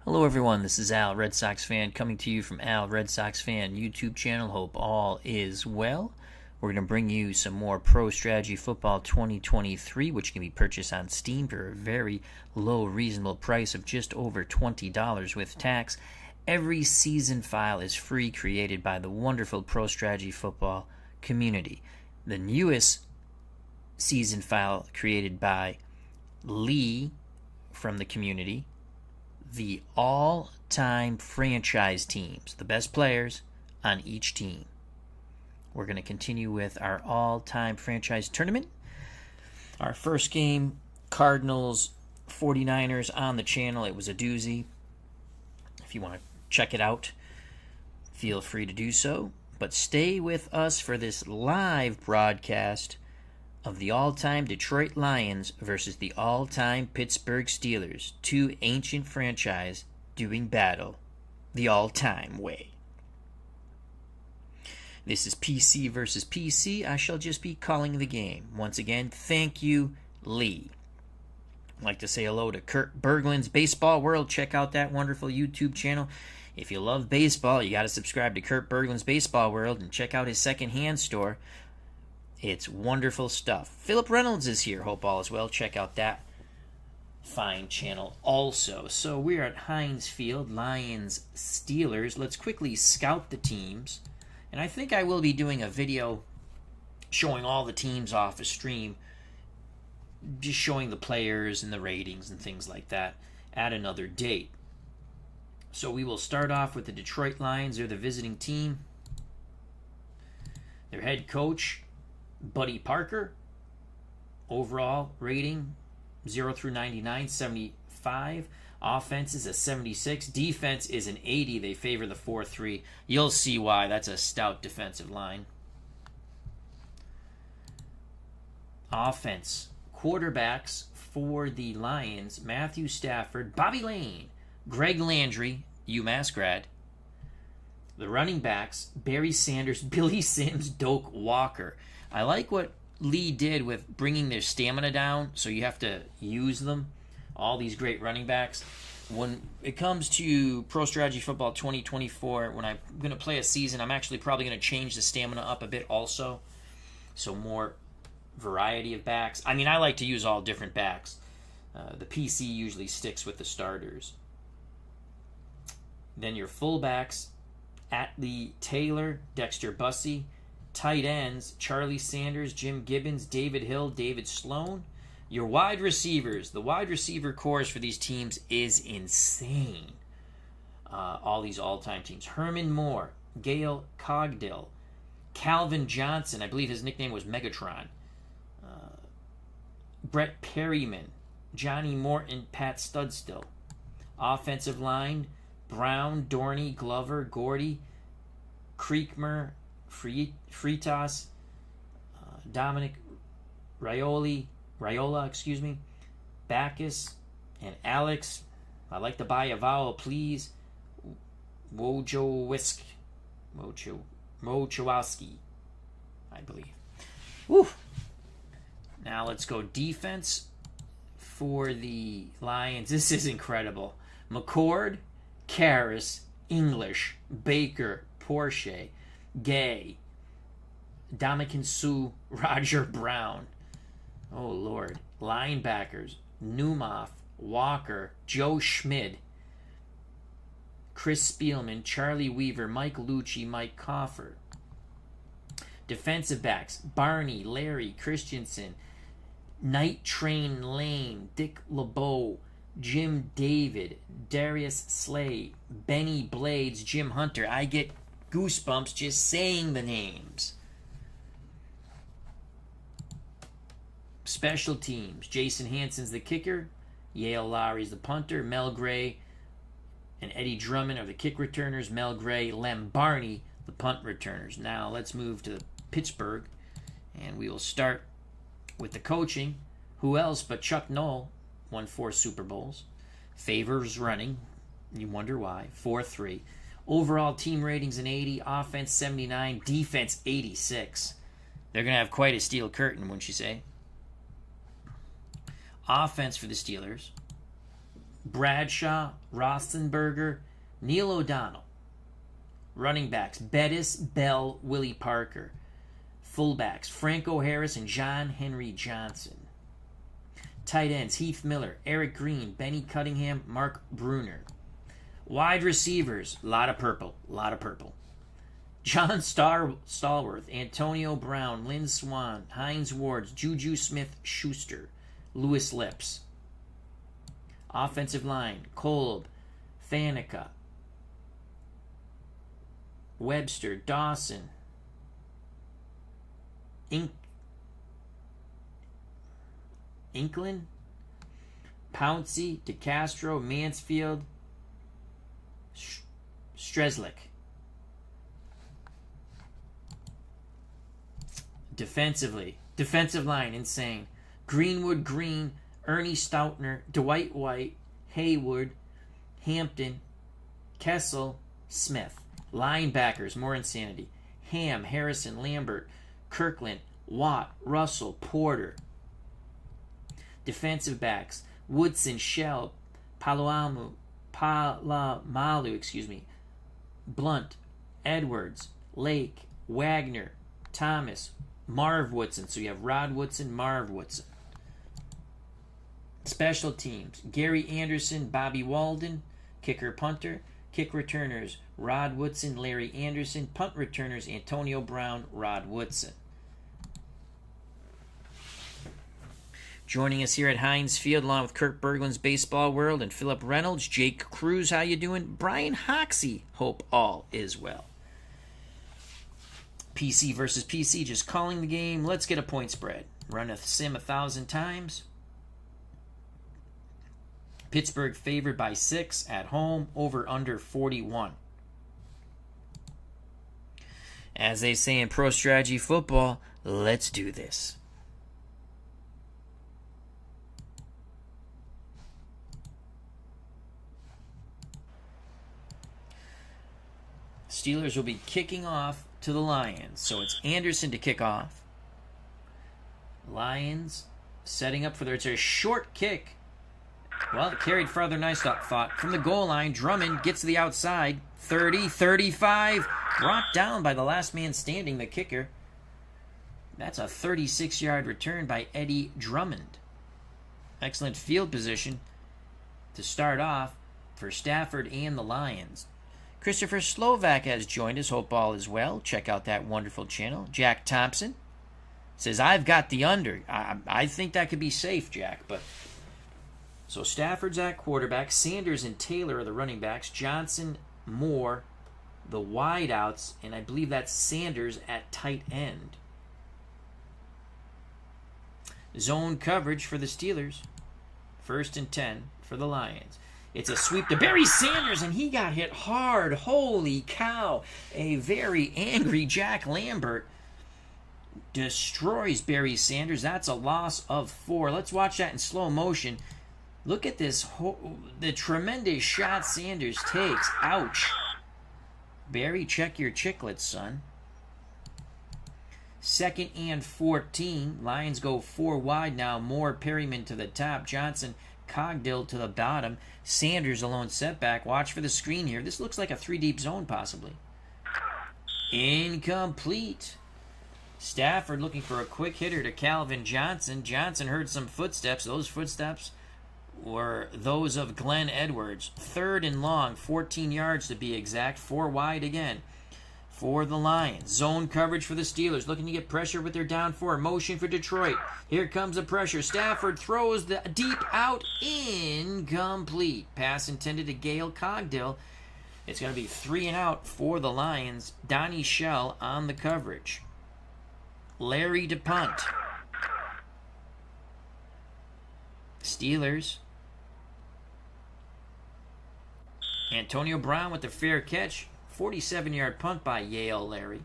Hello everyone, this is Al, Red Sox fan, coming to you from Al, Red Sox fan YouTube channel. Hope all is well. We're going to bring you some more Pro Strategy Football 2023, which can be purchased on Steam for a very low, reasonable price of just over $20 with tax. Every season file is free, created by the wonderful Pro Strategy Football community. The newest season file created by Lee from the community. The all-time franchise teams, the best players on each team. We're going to continue with our all-time franchise tournament. Our first game, Cardinals 49ers, on the channel. It was a doozy. If you want to check it out, feel free to do so. But stay with us for this live broadcast of the all-time Detroit Lions versus the all-time Pittsburgh Steelers, two ancient franchises doing battle the all-time way. This is PC versus PC. I shall just be calling the game. Once again, thank you, Lee. I'd like to say hello to Kurt Berglund's Baseball World. Check out that wonderful YouTube channel. If you love baseball, you got to subscribe to Kurt Berglund's Baseball World and check out his second-hand store. It's wonderful stuff. Philip Reynolds is here. Hope all is well. Check out that fine channel also. So we're at Heinz Field, Lions, Steelers. Let's quickly scout the teams. And I think I will be doing a video showing all the teams off a stream, just showing the players and the ratings and things like that at another date. So we will start off with the Detroit Lions. They're the visiting team. Their head coach, Buddy Parker. Overall rating 0 through 99, 75. Offense is a 76. Defense is an 80. They favor the 4-3. You'll see why. That's a stout defensive line. Offense. Quarterbacks for the Lions: Matthew Stafford, Bobby Lane, Greg Landry, UMass grad. The running backs: Barry Sanders, Billy Sims, Doak Walker. I like what Lee did with bringing their stamina down, so you have to use them. All these great running backs. When it comes to Pro Strategy Football 2024, when I'm going to play a season, I'm actually probably going to change the stamina up a bit also. So more variety of backs. I mean, I like to use all different backs. The PC usually sticks with the starters. Then your fullbacks: Atlee Taylor, Dexter Bussey. Tight ends: Charlie Sanders, Jim Gibbons, David Hill, David Sloan. Your wide receivers: the wide receiver cores for these teams is insane. All these all-time teams: Herman Moore, Gail Cogdill, Calvin Johnson, I believe his nickname was Megatron, Brett Perryman, Johnny Morton, Pat Studstill. Offensive line: Brown, Dorney, Glover, Gordy, Creekmer, Fritas, Dominic Raiola, Backus, and Alex. I'd like to buy a vowel, please. Wojciechowski, I believe. Woo. Now let's go defense for the Lions. This is incredible. McCord, Karras, English, Baker, Porsche, Gay, Dominican Sue, Roger Brown. Oh, Lord. Linebackers: Newmoff, Walker, Joe Schmid, Chris Spielman, Charlie Weaver, Mike Lucci, Mike Coffer. Defensive backs: Barney, Larry, Christensen, Night Train Lane, Dick LeBeau, Jim David, Darius Slay, Benny Blades, Jim Hunter. I get goosebumps just saying the names. Special teams: Jason Hansen's the kicker, Yale Lowry's the punter, Mel Gray and Eddie Drummond are the kick returners, Mel Gray, Lem Barney the punt returners. Now let's move to Pittsburgh, and we will start with the coaching. Who else but Chuck Noll? Won 4 Super Bowls. Favors running. You wonder why. 4-3. Overall team ratings an 80, offense 79, defense 86. They're going to have quite a steel curtain, wouldn't you say? Offense for the Steelers: Bradshaw, Roethlisberger, Neil O'Donnell. Running backs, Bettis, Bell, Willie Parker. Fullbacks, Franco Harris and John Henry Johnson. Tight ends, Heath Miller, Eric Green, Benny Cunningham, Mark Bruner. Wide receivers, lot of purple. John Stallworth, Antonio Brown, Lynn Swan, Hines Ward, Juju Smith-Schuster, Lewis Lips. Offensive line, Kolb, Faneca, Webster, Dawson, Inklin, Pouncey, DeCastro, Mansfield, Strezlik. Defensive line, insane. Greenwood, Green, Ernie Stoutner, Dwight White, Haywood, Hampton, Kessel, Smith. Linebackers, more insanity. Ham, Harrison, Lambert, Kirkland, Watt, Russell, Porter. Defensive backs, Woodson, Shell, Palamalu, Blunt, Edwards, Lake, Wagner, Thomas, Marv Woodson. So you have Rod Woodson, Marv Woodson. Special teams, Gary Anderson, Bobby Walden, kicker, punter. Kick returners, Rod Woodson, Larry Anderson. Punt returners, Antonio Brown, Rod Woodson. Joining us here at Heinz Field, along with Kirk Berglund's Baseball World and Philip Reynolds, Jake Cruz, how you doing? Brian Hoxie, hope all is well. PC versus PC, just calling the game. Let's get a point spread. Run a sim 1,000 times. Pittsburgh favored by 6 at home, over under 41. As they say in Pro Strategy Football, let's do this. Steelers will be kicking off to the Lions. So it's Anderson to kick off. Lions setting up for it's a short kick. Well, it carried farther than I thought. From the goal line, Drummond gets to the outside. 30, 35. Brought down by the last man standing, the kicker. That's a 36-yard return by Eddie Drummond. Excellent field position to start off for Stafford and the Lions. Christopher Slovak has joined us. Hope all is well. Check out that wonderful channel. Jack Thompson says, I've got the under. I think that could be safe, Jack. But so Stafford's at quarterback. Sanders and Taylor are the running backs. Johnson, Moore, the wideouts. And I believe that's Sanders at tight end. Zone coverage for the Steelers. 1st and 10 for the Lions. It's a sweep to Barry Sanders, and he got hit hard. Holy cow. A very angry Jack Lambert destroys Barry Sanders. That's a loss of 4. Let's watch that in slow motion. Look at this, the tremendous shot Sanders takes. Ouch. Barry, check your chiclets, son. 2nd and 14. Lions go 4 wide now. Moore, Perryman to the top. Johnson, Cogdill to the bottom. Sanders alone setback. Watch for the screen here. This looks like a 3-deep zone possibly. Incomplete. Stafford looking for a quick hitter to Calvin Johnson. Johnson heard some footsteps. Those footsteps were those of Glenn Edwards. 3rd and long, 14 yards to be exact. 4 wide again for the Lions. Zone coverage for the Steelers, looking to get pressure with their down 4. Motion for Detroit. Here comes the pressure. Stafford throws the deep out. Incomplete. Pass intended to Gale Cogdill. It's going to be 3 and out for the Lions. Donnie Shell on the coverage. Larry to punt. Steelers. Antonio Brown with the fair catch. 47-yard punt by Yale Larry.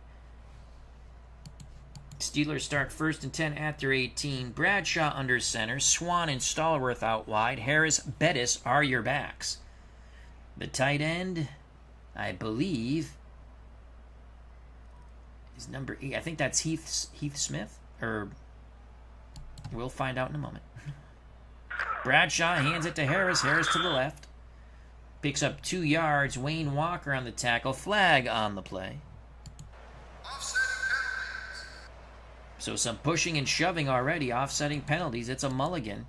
Steelers start 1st and 10 at their 18. Bradshaw under center. Swan and Stallworth out wide. Harris, Bettis are your backs. The tight end, I believe, is number 8. I think that's Heath Smith. Or we'll find out in a moment. Bradshaw hands it to Harris. Harris to the left. Picks up 2 yards. Wayne Walker on the tackle. Flag on the play. So some pushing and shoving already. Offsetting penalties. It's a mulligan.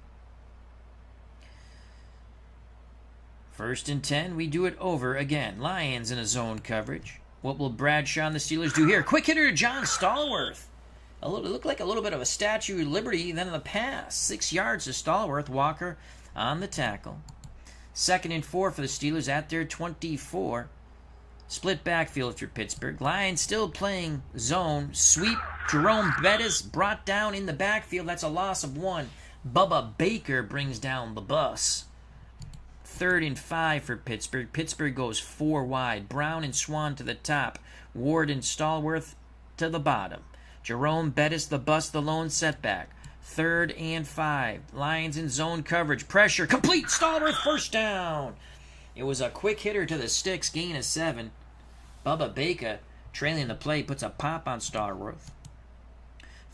1st and 10. We do it over again. Lions in a zone coverage. What will Bradshaw and the Steelers do here? Quick hitter to John Stallworth. It looked like a little bit of a Statue of Liberty then in the pass. 6 yards to Stallworth. Walker on the tackle. 2nd and 4 for the Steelers at their 24. Split backfield for Pittsburgh. Lions still playing zone. Sweep. Jerome Bettis brought down in the backfield. That's a loss of 1. Bubba Baker brings down the bus. 3rd and 5 for Pittsburgh. Pittsburgh goes 4 wide. Brown and Swan to the top. Ward and Stallworth to the bottom. Jerome Bettis the bus, the lone setback. 3rd and 5. Lions in zone coverage. Pressure. Complete. Stallworth first down. It was a quick hitter to the sticks. Gain of 7. Bubba Baker trailing the play puts a pop on Stallworth.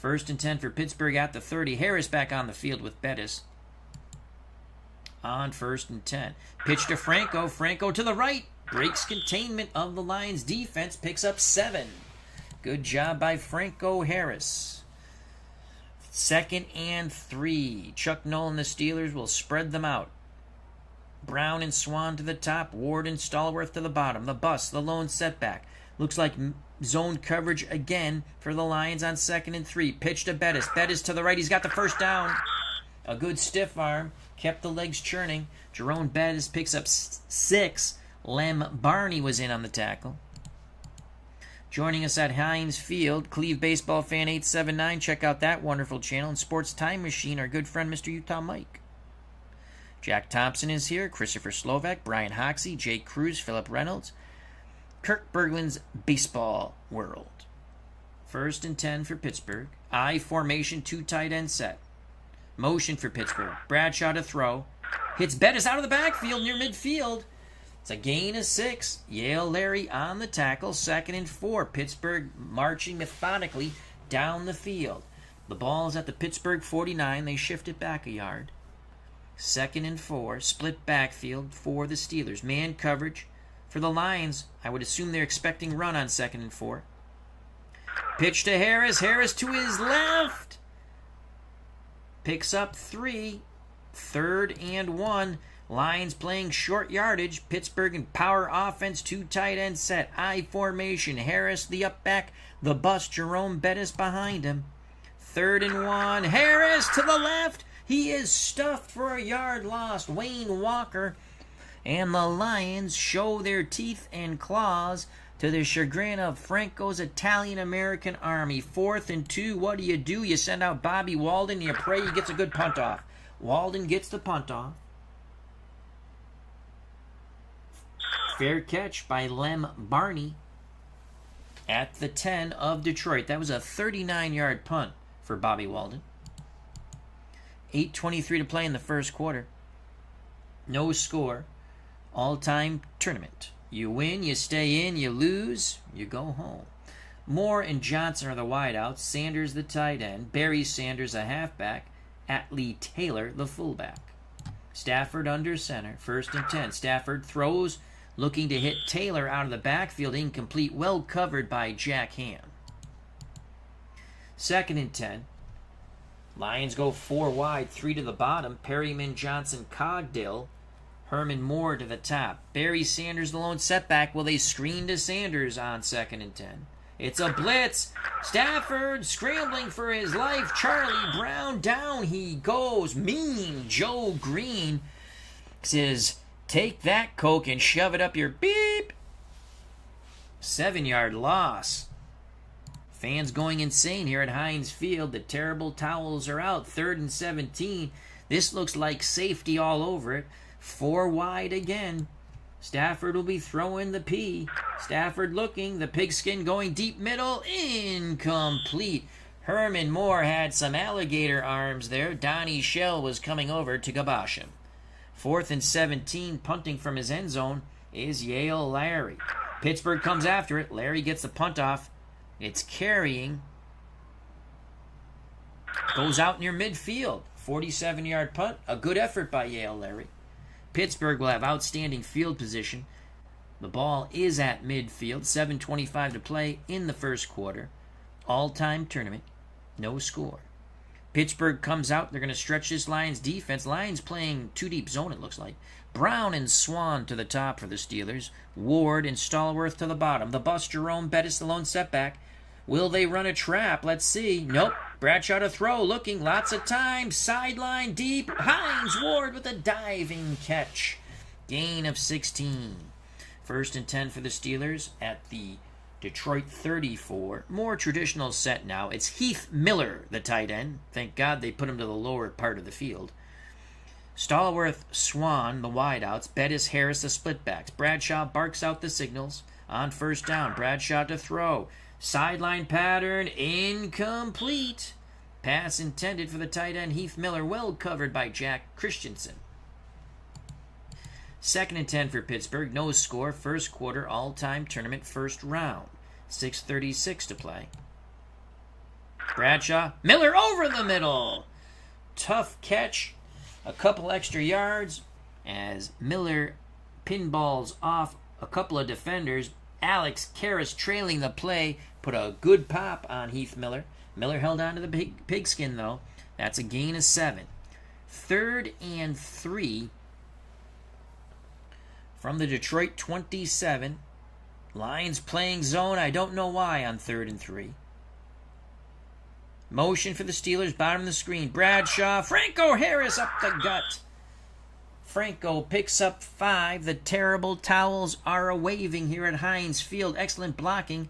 1st and 10 for Pittsburgh at the 30. Harris back on the field with Bettis. On 1st and 10. Pitch to Franco. Franco to the right. Breaks containment of the Lions defense. Picks up 7. Good job by Franco Harris. 2nd and 3. Chuck Noll and the Steelers will spread them out. Brown and Swan to the top. Ward and Stallworth to the bottom. The bus, the lone setback. Looks like zone coverage again for the Lions on 2nd and 3. Pitch to Bettis. Bettis to the right. He's got the first down. A good stiff arm. Kept the legs churning. Jerome Bettis picks up 6. Lem Barney was in on the tackle. Joining us at Heinz Field, Cleve Baseball Fan 879. Check out that wonderful channel. And Sports Time Machine, our good friend Mr. Utah Mike. Jack Thompson is here. Christopher Slovak, Brian Hoxie, Jake Cruz, Philip Reynolds. Kirk Berglund's Baseball World. 1st and 10 for Pittsburgh. I formation, 2 tight end set. Motion for Pittsburgh. Bradshaw to throw. Hits Bettis out of the backfield near midfield. It's a gain of 6. Yale Larry on the tackle. 2nd and 4. Pittsburgh marching methodically down the field. The ball is at the Pittsburgh 49. They shift it back a yard. 2nd and 4. Split backfield for the Steelers. Man coverage for the Lions. I would assume they're expecting run on 2nd and 4. Pitch to Harris. Harris to his left. Picks up 3. 3rd and 1. Lions playing short yardage. Pittsburgh in power offense. 2 tight end set. I formation. Harris the up back. The bus. Jerome Bettis behind him. 3rd and 1. Harris to the left. He is stuffed for a yard lost. Wayne Walker. And the Lions show their teeth and claws to the chagrin of Franco's Italian-American army. 4th and 2. What do? You send out Bobby Walden. You pray he gets a good punt off. Walden gets the punt off. Fair catch by Lem Barney at the 10 of Detroit. That was a 39-yard punt for Bobby Walden. 8:23 to play in the first quarter. No score. All-time tournament. You win, you stay in, you lose, you go home. Moore and Johnson are the wideouts. Sanders the tight end. Barry Sanders a halfback. Atlee Taylor the fullback. Stafford under center. 1st and 10. Stafford throws, looking to hit Taylor out of the backfield. Incomplete. Well covered by Jack Ham. 2nd and 10. Lions go 4 wide, 3 to the bottom. Perryman, Johnson, Cogdill. Herman Moore to the top. Barry Sanders the lone setback. Will they screen to Sanders on 2nd and 10? It's a blitz. Stafford scrambling for his life. Charlie Brown down he goes. Mean Joe Green says, take that, Coke, and shove it up your beep. 7-yard loss. Fans going insane here at Heinz Field. The terrible towels are out. 3rd and 17. This looks like safety all over it. 4 wide again. Stafford will be throwing the P. Stafford looking. The pigskin going deep middle. Incomplete. Herman Moore had some alligator arms there. Donnie Shell was coming over to gabosh him. 4th and 17. Punting from his end zone is Yale Larry. Pittsburgh comes after it. Larry gets the punt off. It's carrying. Goes out near midfield. 47-yard punt. A good effort by Yale Larry. Pittsburgh will have outstanding field position. The ball is at midfield. 7:25 to play in the first quarter. All-time tournament. No score. Pittsburgh comes out. They're going to stretch this Lions defense. Lions playing two deep zone, it looks like. Brown and Swan to the top for the Steelers. Ward and Stallworth to the bottom. The bus, Jerome Bettis, the lone setback. Will they run a trap? Let's see. Nope. Bradshaw to throw. Looking. Lots of time. Sideline deep. Hines Ward with a diving catch. Gain of 16. 1st and 10 for the Steelers at the Detroit 34. More traditional set now. It's Heath Miller, the tight end. Thank God they put him to the lower part of the field. Stallworth, Swan, the wideouts. Bettis, Harris, the splitbacks. Bradshaw barks out the signals. On 1st down, Bradshaw to throw. Sideline pattern, incomplete. Pass intended for the tight end, Heath Miller, well covered by Jack Christensen. 2nd and 10 for Pittsburgh, no score, first quarter, all-time tournament, first round. 6:36 to play. Bradshaw, Miller over the middle. Tough catch, a couple extra yards as Miller pinballs off a couple of defenders. Alex Karras trailing the play, put a good pop on Heath Miller. Miller held on to the pigskin, though. That's a gain of 7. 3rd and 3 from the Detroit 27. Lions playing zone. I don't know why on 3rd and 3. Motion for the Steelers, bottom of the screen. Bradshaw, Franco Harris up the gut. Franco picks up 5. The terrible towels are a-waving here at Heinz Field. Excellent blocking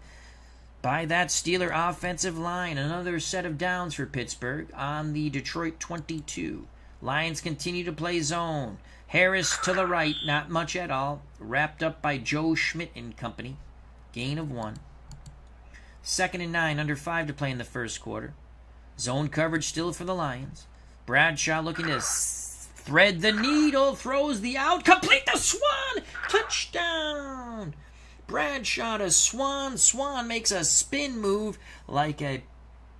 by that Steeler offensive line. Another set of downs for Pittsburgh on the Detroit 22. Lions continue to play zone. Harris to the right, not much at all. Wrapped up by Joe Schmidt and company. Gain of 1. 2nd and 9, under 5 to play in the first quarter. Zone coverage still for the Lions. Bradshaw looking to thread the needle, throws the out, complete the Swan! Touchdown! Bradshaw to Swan. Swan makes a spin move like a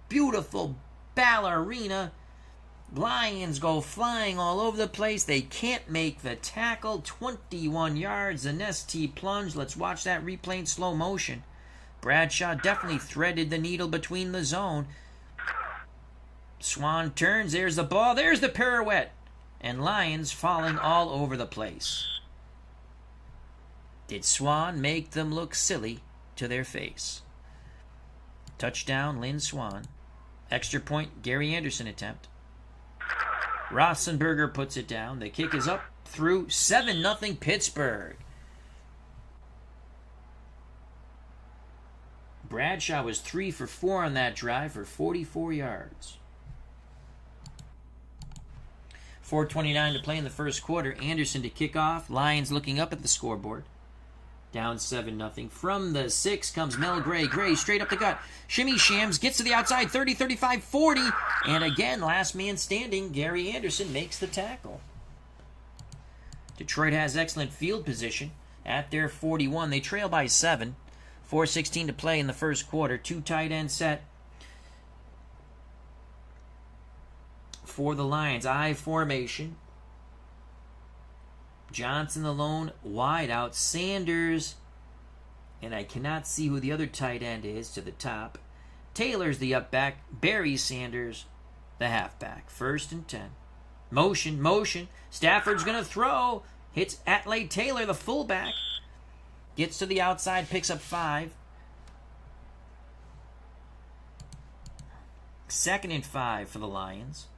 beautiful ballerina. Lions go flying all over the place. They can't make the tackle. 21 yards, the Nestea plunge. Let's watch that replay in slow motion. Bradshaw definitely threaded the needle between the zone. Swan turns. There's the ball. There's the pirouette. And Lions falling all over the place. Did Swan make them look silly to their face? Touchdown, Lynn Swan. Extra point, Gary Anderson attempt. Roethlisberger puts it down. The kick is up through 7-0 Pittsburgh. Bradshaw was 3 for 4 on that drive for 44 yards. 4:29 to play in the first quarter. Anderson to kick off. Lions looking up at the scoreboard. Down 7-0. From the 6 comes Mel Gray. Gray straight up the gut. Shimmy Shams gets to the outside. 30, 35, 40. And again, last man standing, Gary Anderson makes the tackle. Detroit has excellent field position at their 41. They trail by 7. 4:16 to play in the first quarter. 2 tight end set for the Lions. I formation. Johnson the lone wide out. Sanders, and I cannot see who the other tight end is to the top. Taylor's the up back. Barry Sanders, the halfback. 1st and 10. Motion. Stafford's going to throw. Hits Atley Taylor, the fullback. Gets to the outside, picks up 5. 2nd and 5 for the Lions.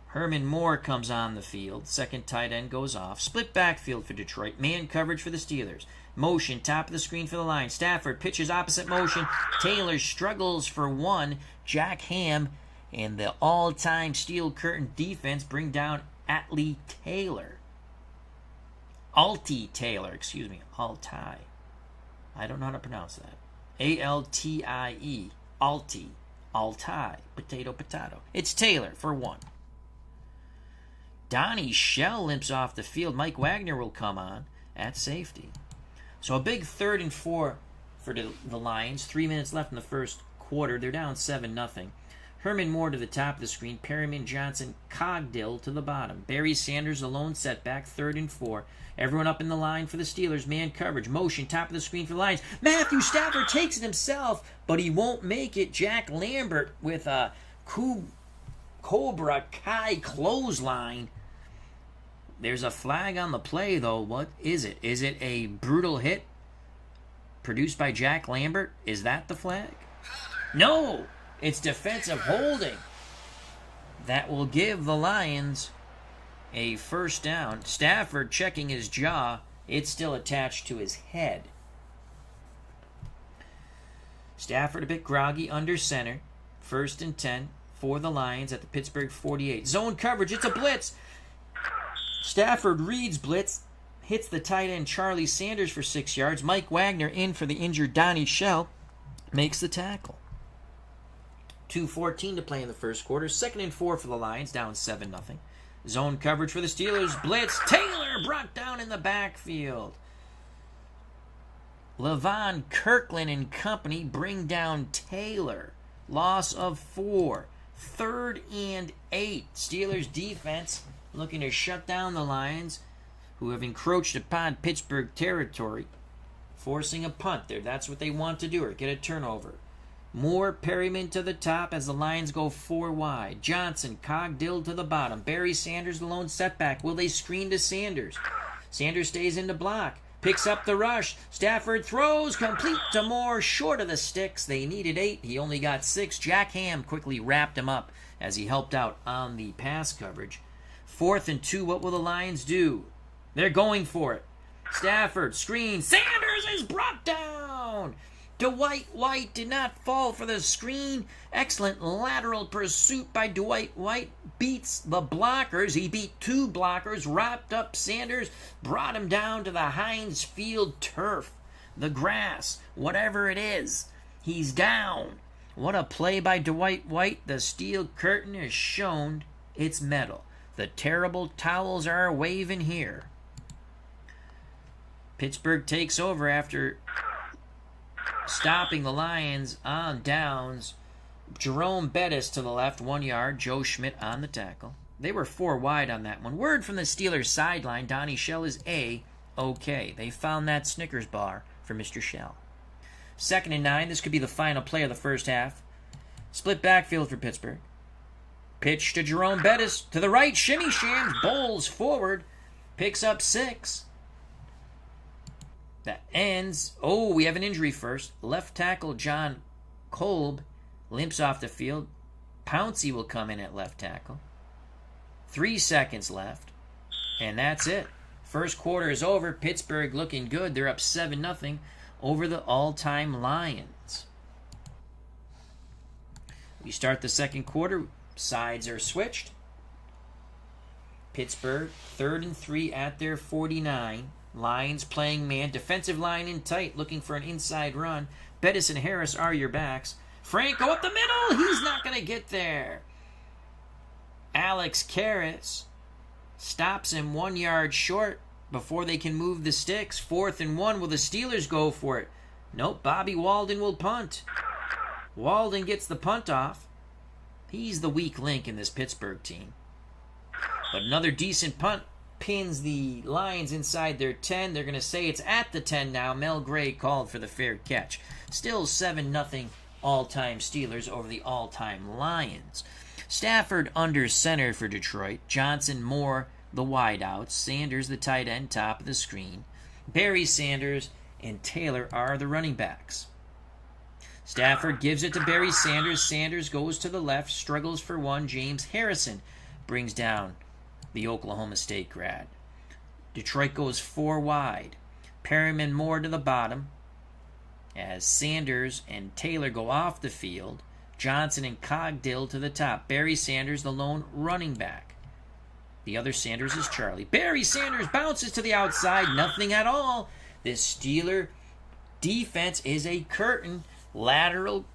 Herman Moore comes on the field. Second tight end goes off. Split backfield for Detroit. Man coverage for the Steelers. Motion, top of the screen for the Lions. Stafford pitches opposite motion. Taylor struggles for 1. Jack Ham and the all-time Steel Curtain defense bring down Atley Taylor. Altie. I don't know how to pronounce that. A-L-T-I-E. Altie. Potato. It's Taylor for 1. Donnie Shell limps off the field. Mike Wagner will come on at safety. So a big 3rd and 4 for the Lions. 3 minutes left in the first quarter. They're down 7-0. Herman Moore to the top of the screen. Perryman, Johnson, Cogdill to the bottom. Barry Sanders, the lone setback, 3rd and 4. Everyone up in the line for the Steelers. Man coverage. Motion, top of the screen for the Lions. Matthew Stafford takes it himself, but he won't make it. Jack Lambert with a Cobra Kai clothesline. There's a flag on the play, though. What is it? Is it a brutal hit produced by Jack Lambert? Is that the flag? No! It's defensive holding. That will give the Lions a first down. Stafford checking his jaw. It's still attached to his head. Stafford a bit groggy under center. 1st and 10 for the Lions at the Pittsburgh 48. Zone coverage. It's a blitz. Stafford reads blitz. Hits the tight end Charlie Sanders for 6 yards. Mike Wagner in for the injured Donnie Shell. Makes the tackle. 2:14 to play in the first quarter. 2nd and 4 for the Lions, down 7-0. Zone coverage for the Steelers. Blitz. Taylor brought down in the backfield. Levon Kirkland and company bring down Taylor. Loss of 4. 3rd and 8. Steelers defense looking to shut down the Lions, who have encroached upon Pittsburgh territory, forcing a punt there. That's what they want to do, or get a turnover. Moore, Perryman to the top as the Lions go 4 wide. Johnson, Cogdill to the bottom. Barry Sanders, the lone setback. Will they screen to Sanders? Sanders stays in the block. Picks up the rush. Stafford throws. Complete to Moore. Short of the sticks. They needed 8. He only got 6. Jack Ham quickly wrapped him up as he helped out on the pass coverage. 4th and 2. What will the Lions do? They're going for it. Stafford screen. Sanders is brought down. Dwight White did not fall for the screen. Excellent lateral pursuit by Dwight White. Beats the blockers. He beat 2 blockers. Wrapped up Sanders. Brought him down to the Heinz Field turf. The grass. Whatever it is. He's down. What a play by Dwight White. The steel curtain is shown its metal. The terrible towels are waving here. Pittsburgh takes over after stopping the Lions on downs. Jerome Bettis to the left, 1 yard. Joe Schmidt on the tackle. They were 4 wide on that one. Word from the Steelers sideline, Donnie Shell is A-OK. They found that Snickers bar for Mr. Shell. 2nd and 9. This could be the final play of the first half. Split backfield for Pittsburgh. Pitch to Jerome Bettis. To the right, shimmy shams. Bowls forward. Picks up 6. That ends. Oh, we have an injury first. Left tackle John Kolb limps off the field. Pouncey will come in at left tackle. 3 seconds left. And that's it. First quarter is over. Pittsburgh looking good. They're up 7-0 over the all-time Lions. We start the second quarter. Sides are switched. Pittsburgh, 3rd and 3 at their 49. Lions playing man. Defensive line in tight, looking for an inside run. Bettis and Harris are your backs. Franco up the middle. He's not going to get there. Alex Karras stops him 1 yard short before they can move the sticks. 4th and 1. Will the Steelers go for it? Nope. Bobby Walden will punt. Walden gets the punt off. He's the weak link in this Pittsburgh team. But another decent punt pins the Lions inside their 10. They're going to say it's at the 10 now. Mel Gray called for the fair catch. Still 7-0 all-time Steelers over the all-time Lions. Stafford under center for Detroit. Johnson, Moore, the wideouts. Sanders, the tight end, top of the screen. Barry Sanders and Taylor are the running backs. Stafford gives it to Barry Sanders. Sanders goes to the left, struggles for one. James Harrison brings down the Oklahoma State grad. Detroit goes 4 wide. Perryman Moore to the bottom as Sanders and Taylor go off the field. Johnson and Cogdill to the top. Barry Sanders, the lone running back. The other Sanders is Charlie. Barry Sanders bounces to the outside. Nothing at all. This Steeler defense is a curtain. Lateral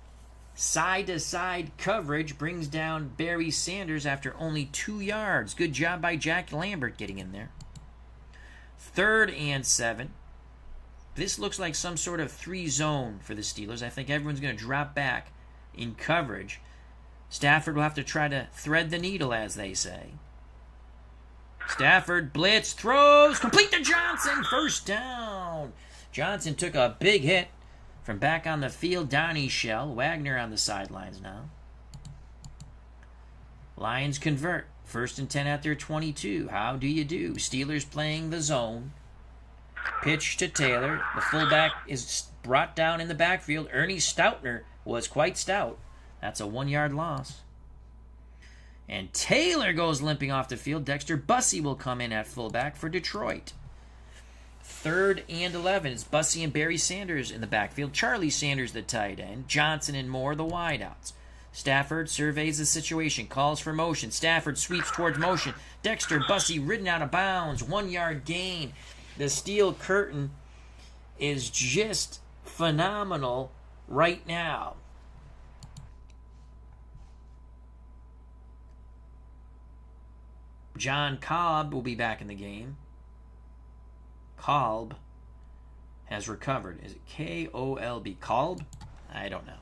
side-to-side coverage brings down Barry Sanders after only 2 yards. Good job by Jack Lambert getting in there. 3rd and 7. This looks like some sort of 3 zone for the Steelers. I think everyone's going to drop back in coverage. Stafford will have to try to thread the needle, as they say. Stafford blitz, throws, complete to Johnson, first down. Johnson took a big hit from back on the field. Donnie Shell, Wagner on the sidelines now. Lions convert. 1st and 10 at their 22. How do you do? Steelers playing the zone. Pitch to Taylor. The fullback is brought down in the backfield. Ernie Stoutner was quite stout. That's a 1-yard loss. And Taylor goes limping off the field. Dexter Bussey will come in at fullback for Detroit. 3rd and 11. It's Bussey and Barry Sanders in the backfield. Charlie Sanders, the tight end. Johnson and Moore, the wideouts. Stafford surveys the situation, calls for motion. Stafford sweeps towards motion. Dexter Bussey ridden out of bounds. 1-yard gain. The steel curtain is just phenomenal right now. John Kolb will be back in the game. Kolb has recovered. Is it K-O-L-B? Kolb? I don't know.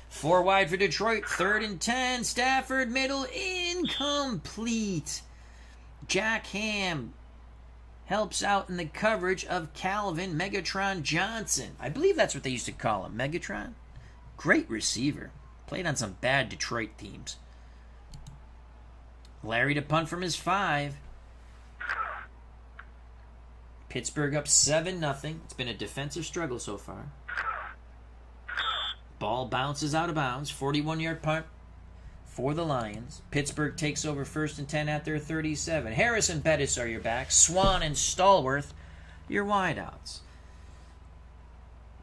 4 wide for Detroit. 3rd and 10. Stafford middle. Incomplete. Jack Ham helps out in the coverage of Calvin Megatron Johnson. I believe that's what they used to call him. Megatron. Great receiver. Played on some bad Detroit teams. Larry to punt from his 5. Pittsburgh up 7-0. It's been a defensive struggle so far. Ball bounces out of bounds. 41-yard punt for the Lions. Pittsburgh takes over 1st and 10 at their 37. Harris and Bettis are your backs. Swan and Stallworth, your wideouts.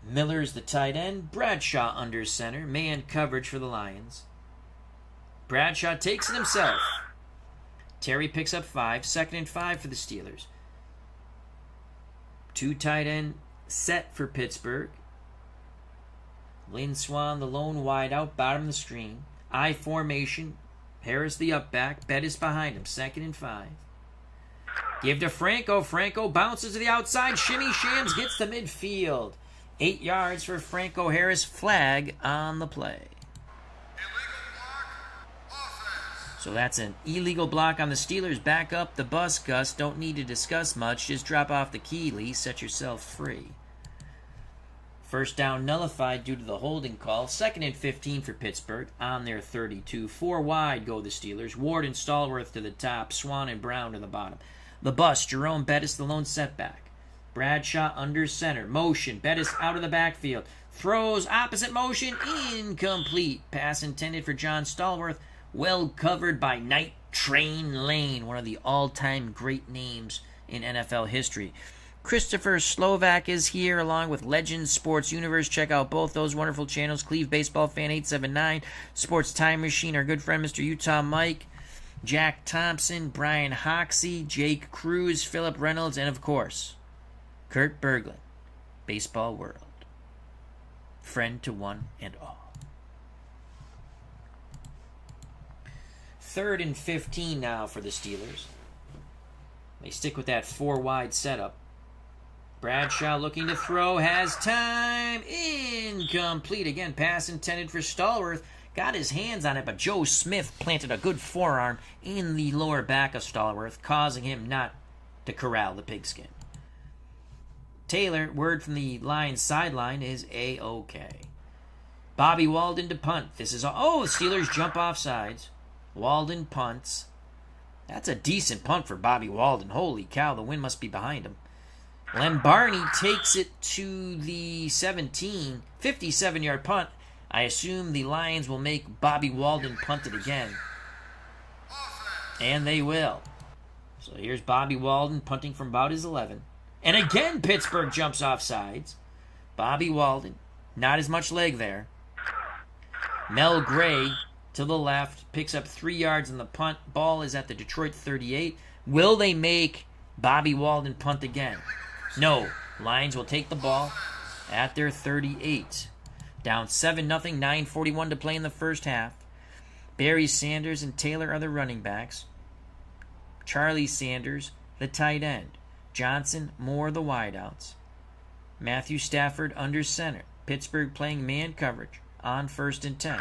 Miller's the tight end. Bradshaw under center. Man coverage for the Lions. Bradshaw takes it himself. Terry picks up 5. 2nd and 5 for the Steelers. 2 tight end set for Pittsburgh. Lynn Swan, the lone wideout, bottom of the screen. I formation. Harris the up back. Bettis behind him. 2nd and 5. Give to Franco. Franco bounces to the outside. Shimmy Shams gets to midfield. 8 yards for Franco Harris. Flag on the play. So that's an illegal block on the Steelers. Back up the bus, Gus. Don't need to discuss much. Just drop off the key, Lee. Set yourself free. 1st down nullified due to the holding call. 2nd and 15 for Pittsburgh on their 32. 4 wide go the Steelers. Ward and Stallworth to the top. Swan and Brown to the bottom. The bus, Jerome Bettis, the lone setback. Bradshaw under center. Motion. Bettis out of the backfield. Throws opposite motion. Incomplete. Pass intended for John Stallworth. Well covered by Night Train Lane, one of the all-time great names in NFL history. Christopher Slovak is here along with Legends Sports Universe. Check out both those wonderful channels. Cleve Baseball Fan 879, Sports Time Machine, our good friend Mr. Utah Mike, Jack Thompson, Brian Hoxie, Jake Cruz, Philip Reynolds, and of course, Kurt Berglund, Baseball World. Friend to one and all. 3rd and 15 now for the Steelers. They stick with that 4 wide setup. Bradshaw looking to throw, has time, incomplete. Again, pass intended for Stallworth. Got his hands on it, but Joe Smith planted a good forearm in the lower back of Stallworth, causing him not to corral the pigskin. Taylor, word from the Lions sideline is A-OK. Bobby Walden to punt. This is all. The Steelers jump off sides. Walden punts. That's a decent punt for Bobby Walden. Holy cow, the wind must be behind him. Len Barney takes it to the 17. 57-yard punt. I assume the Lions will make Bobby Walden punt it again. And they will. So here's Bobby Walden punting from about his 11. And again, Pittsburgh jumps off sides. Bobby Walden, not as much leg there. Mel Gray to the left, picks up 3 yards on the punt. Ball is at the Detroit 38. Will they make Bobby Walden punt again? No. Lions will take the ball at their 38. Down 7-0, 9:41 to play in the first half. Barry Sanders and Taylor are the running backs. Charlie Sanders, the tight end. Johnson, Moore, the wideouts. Matthew Stafford under center. Pittsburgh playing man coverage on 1st and 10.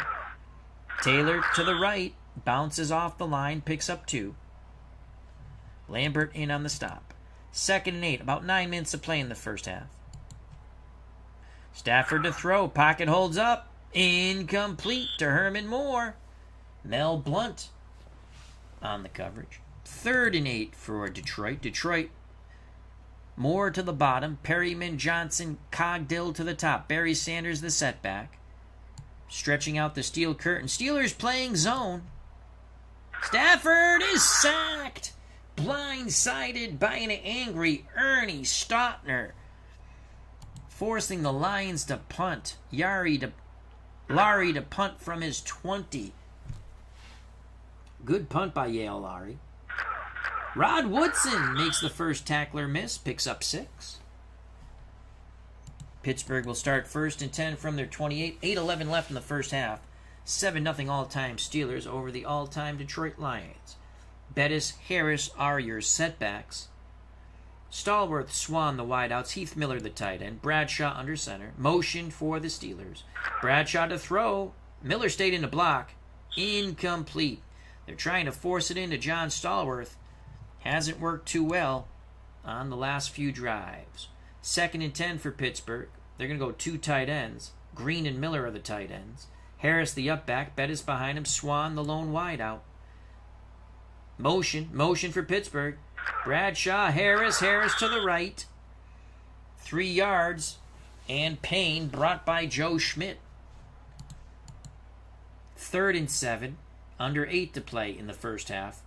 Taylor to the right. Bounces off the line. Picks up 2. Lambert in on the stop. 2nd and 8. About 9 minutes to play in the first half. Stafford to throw. Pocket holds up. Incomplete to Herman Moore. Mel Blount on the coverage. 3rd and 8 for Detroit. Detroit, Moore to the bottom. Perryman, Johnson, Cogdill to the top. Barry Sanders the setback. Stretching out the steel curtain. Steelers playing zone. Stafford is sacked. Blindsided by an angry Ernie Stautner. Forcing the Lions to punt. Larry to punt from his 20. Good punt by Yale Larry. Rod Woodson makes the first tackler miss. Picks up 6. Pittsburgh will start 1st and 10 from their 28. 8:11 left in the first half. 7-0 all-time Steelers over the all-time Detroit Lions. Bettis, Harris are your setbacks. Stallworth, Swan the wideouts. Heath Miller the tight end. Bradshaw under center. Motion for the Steelers. Bradshaw to throw. Miller stayed in the block. Incomplete. They're trying to force it into John Stallworth. Hasn't worked too well on the last few drives. 2nd and 10 for Pittsburgh. They're going to go 2 tight ends. Green and Miller are the tight ends. Harris the up back. Bettis behind him. Swan the lone wideout. Motion for Pittsburgh. Bradshaw, Harris to the right. 3 yards. And Payne brought by Joe Schmidt. 3rd and 7. Under 8 to play in the first half.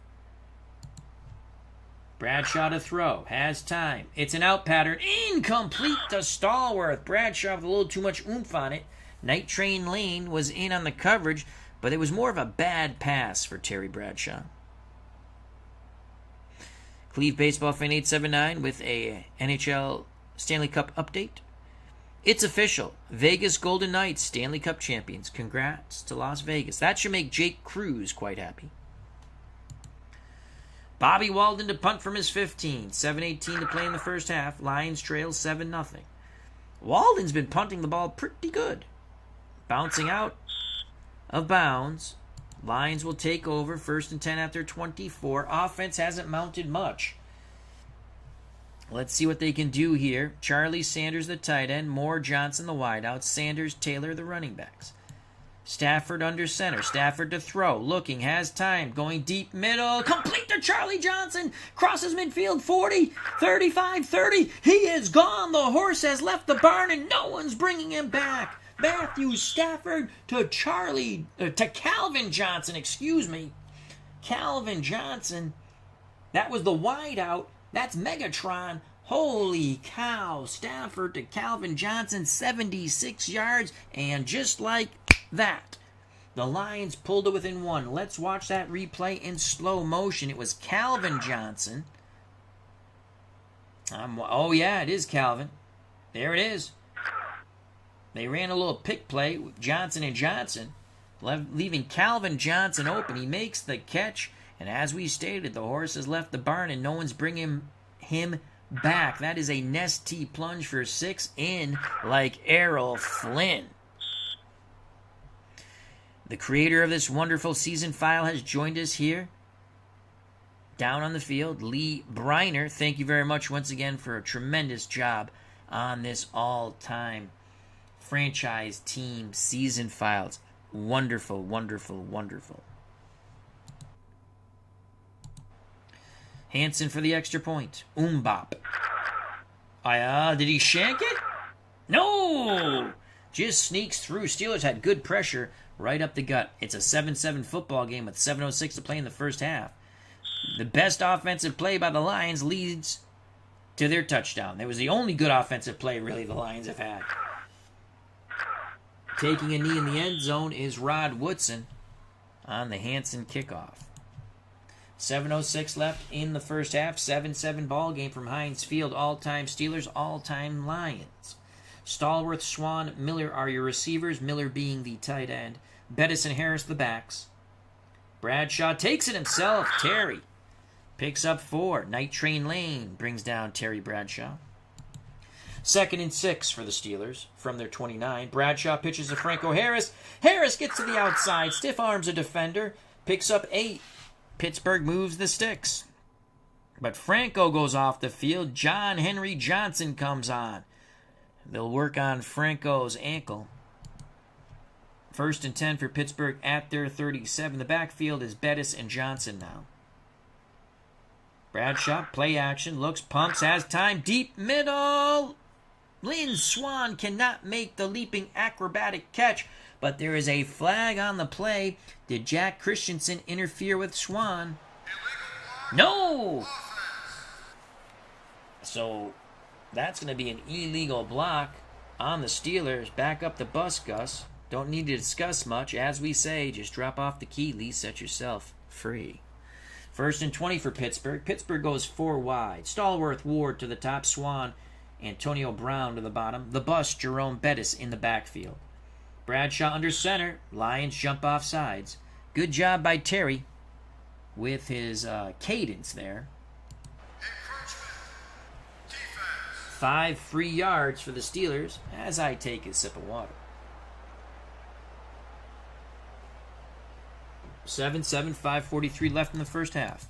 Bradshaw to throw. Has time. It's an out pattern. Incomplete to Stallworth. Bradshaw with a little too much oomph on it. Night Train Lane was in on the coverage, but it was more of a bad pass for Terry Bradshaw. Cleve Baseball Fan 879 with a NHL Stanley Cup update. It's official. Vegas Golden Knights Stanley Cup champions. Congrats to Las Vegas. That should make Jake Cruz quite happy. Bobby Walden to punt from his 15. 7:18 to play in the first half. Lions trail 7-0. Walden's been punting the ball pretty good. Bouncing out of bounds. Lions will take over. 1st and 10 after 24. Offense hasn't mounted much. Let's see what they can do here. Charlie Sanders, the tight end. Moore, Johnson, the wideout. Sanders, Taylor, the running backs. Stafford under center. Stafford to throw. Looking. Has time. Going deep middle. Complete to Charlie Johnson. Crosses midfield. 40, 35, 30. He is gone. The horse has left the barn and no one's bringing him back. Matthew Stafford to Calvin Johnson. Calvin Johnson. That was the wideout. That's Megatron. Holy cow. Stafford to Calvin Johnson. 76 yards. And just like that, the Lions pulled it within 1. Let's watch that replay in slow motion. It was Calvin Johnson. Oh, yeah, it is Calvin. There it is. They ran a little pick play with Johnson and Johnson, leaving Calvin Johnson open. He makes the catch, and as we stated, the horse has left the barn and no one's bringing him back. That is a Nestea plunge for 6 in like Errol Flynn. The creator of this wonderful season file has joined us here down on the field. Lee Briner, thank you very much once again for a tremendous job on this all-time franchise team season files. Wonderful, wonderful, wonderful. Hansen for the extra point. Umbop. Did he shank it? No! Just sneaks through. Steelers had good pressure right up the gut. It's a 7-7 football game with 7:06 to play in the first half. The best offensive play by the Lions leads to their touchdown. That was the only good offensive play, really, the Lions have had. Taking a knee in the end zone is Rod Woodson on the Hansen kickoff. 7:06 left in the first half. 7-7 ball game from Heinz Field. All-time Steelers, all-time Lions. Stallworth, Swan, Miller are your receivers. Miller being the tight end. Bettis and Harris the backs. Bradshaw takes it himself. Terry picks up 4. Night Train Lane brings down Terry Bradshaw. 2nd and 6 for the Steelers from their 29. Bradshaw pitches to Franco Harris. Harris gets to the outside, stiff arms a defender, picks up 8. Pittsburgh moves the sticks. But Franco goes off the field. John Henry Johnson comes on. They'll work on Franco's ankle. 1st and 10 for Pittsburgh at their 37. The backfield is Bettis and Johnson now. Bradshaw, play action, looks, pumps, has time, deep middle. Lynn Swann cannot make the leaping acrobatic catch, but there is a flag on the play. Did Jack Christensen interfere with Swann? No! So that's going to be an illegal block on the Steelers. Back up the bus, Gus. Don't need to discuss much. As we say, just drop off the key, Lee, set yourself free. 1st and 20 for Pittsburgh. Pittsburgh goes 4 wide. Stallworth, Ward to the top. Swann, Antonio Brown to the bottom. The bust, Jerome Bettis in the backfield. Bradshaw under center. Lions jump off sides. Good job by Terry with his cadence there. 5 free yards for the Steelers as I take a sip of water. 7-7, 5:43 left in the first half.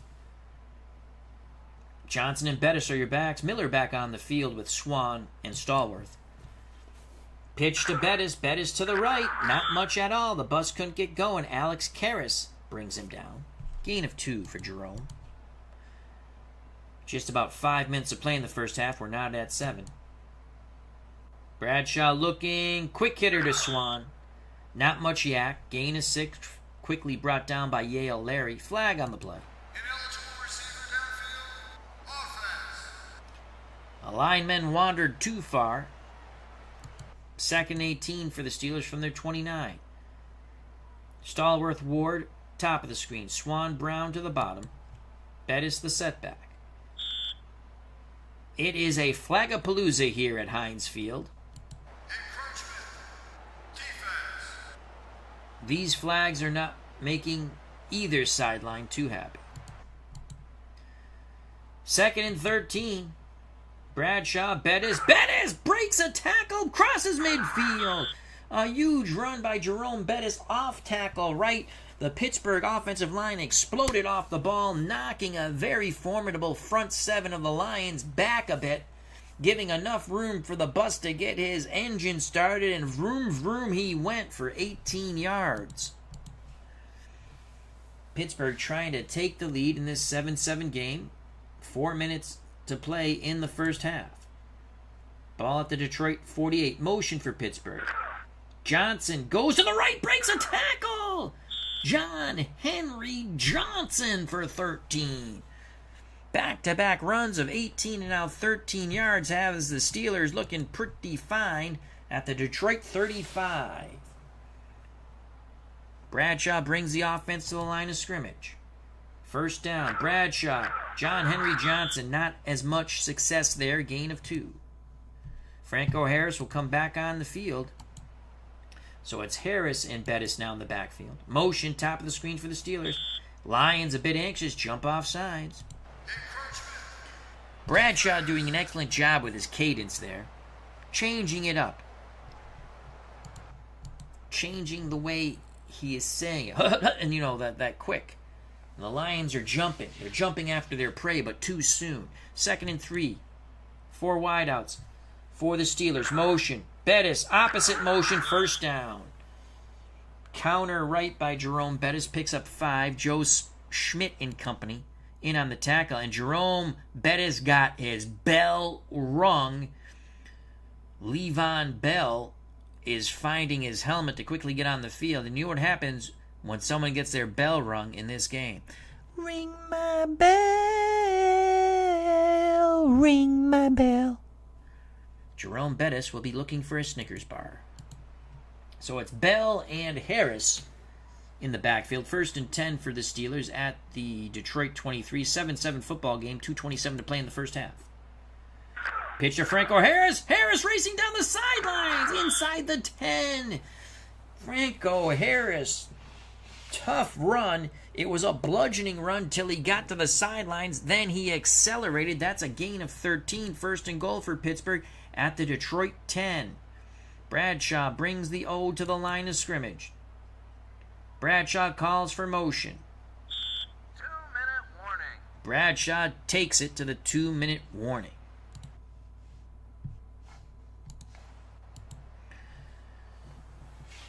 Johnson and Bettis are your backs. Miller back on the field with Swann and Stallworth. Pitch to Bettis. Bettis to the right. Not much at all. The bus couldn't get going. Alex Karras brings him down. Gain of 2 for Jerome. Just about 5 minutes of play in the first half. We're not at 7. Bradshaw looking. Quick hitter to Swann. Not much yak. Gain of 6. Quickly brought down by Yale Larry. Flag on the play. A lineman wandered too far. 2nd 18 for the Steelers from their 29. Stallworth, Ward, top of the screen. Swann, Brown to the bottom. Bettis the setback. It is a flagapalooza here at Heinz Field. These flags are not making either sideline too happy. 2nd and 13. Bradshaw, Bettis. Bettis breaks a tackle, crosses midfield. A huge run by Jerome Bettis off tackle right. The Pittsburgh offensive line exploded off the ball, knocking a very formidable front 7 of the Lions back a bit, giving enough room for the bus to get his engine started, and vroom vroom he went for 18 yards. Pittsburgh trying to take the lead in this 7-7 game. 4 minutes to play in the first half. Ball at the Detroit 48. Motion for Pittsburgh. Johnson goes to the right, breaks a tackle. John Henry Johnson for 13. Back-to-back runs of 18 and now 13 yards has the Steelers looking pretty fine at the Detroit 35. Bradshaw brings the offense to the line of scrimmage. 1st down, Bradshaw, John Henry Johnson, not as much success there, gain of 2. Franco Harris will come back on the field. So it's Harris and Bettis now in the backfield. Motion, top of the screen for the Steelers. Lions a bit anxious, jump off sides. Bradshaw doing an excellent job with his cadence there. Changing it up. Changing the way he is saying it. And you know, that quick. And the Lions are jumping. They're jumping after their prey, but too soon. 2nd and 3. 4 wideouts for the Steelers. Motion. Bettis, opposite motion, 1st down. Counter right by Jerome Bettis, picks up 5. Joe Schmidt and company in on the tackle, and Jerome Bettis got his bell rung. Le'Veon Bell is finding his helmet to quickly get on the field, and you know what happens when someone gets their bell rung in this game? Ring my bell, ring my bell. Jerome Bettis will be looking for a Snickers bar. So it's Bell and Harris in the backfield. 1st and 10 for the Steelers at the Detroit 23. 7-7 football game. 2:27 to play in the first half. Pitch to Franco Harris. Harris racing down the sidelines inside the 10. Franco Harris. Tough run. It was a bludgeoning run till he got to the sidelines. Then he accelerated. That's a gain of 13. 1st and goal for Pittsburgh at the Detroit 10. Bradshaw brings the O to the line of scrimmage. Bradshaw calls for motion. 2-minute warning. Bradshaw takes it to the 2-minute warning.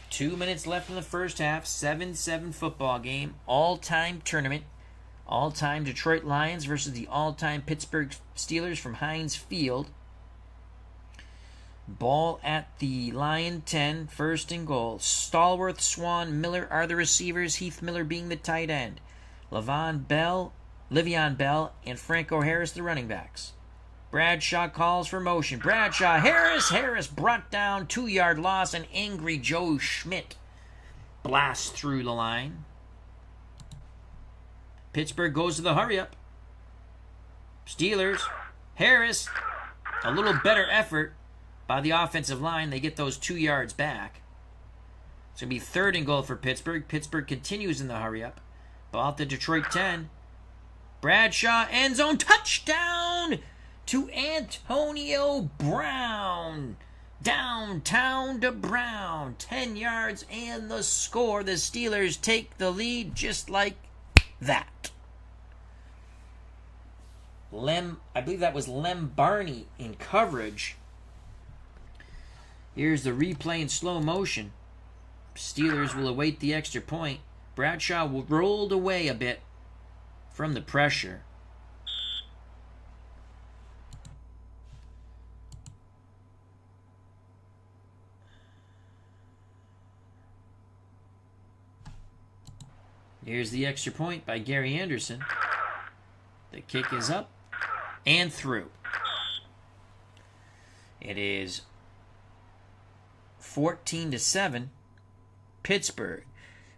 Two minutes left in the first half. 7-7 football game. All-time tournament. All-time Detroit Lions versus the all-time Pittsburgh Steelers from Heinz Field. Ball at the Lion 10. First and goal. Stallworth, Swan, Miller are the receivers. Heath Miller being the tight end. Le'Veon Bell, and Franco Harris the running backs. Bradshaw calls for motion. Bradshaw, Harris brought down, 2-yard loss, and angry Joe Schmidt blasts through the line. Pittsburgh goes to the hurry-up. Steelers, Harris, a little better effort by the offensive line. They get those 2 yards back. It's going to be third and goal for Pittsburgh. Pittsburgh continues in the hurry-up. Ball at the Detroit 10. Bradshaw, end zone, touchdown to Antonio Brown. Downtown to Brown. 10 yards and the score. The Steelers take the lead just like that. I believe that was Lem Barney in coverage. Here's the replay in slow motion. Steelers will await the extra point. Bradshaw rolled away a bit from the pressure. Here's the extra point by Gary Anderson. The kick is up and through. It is 14-7, Pittsburgh.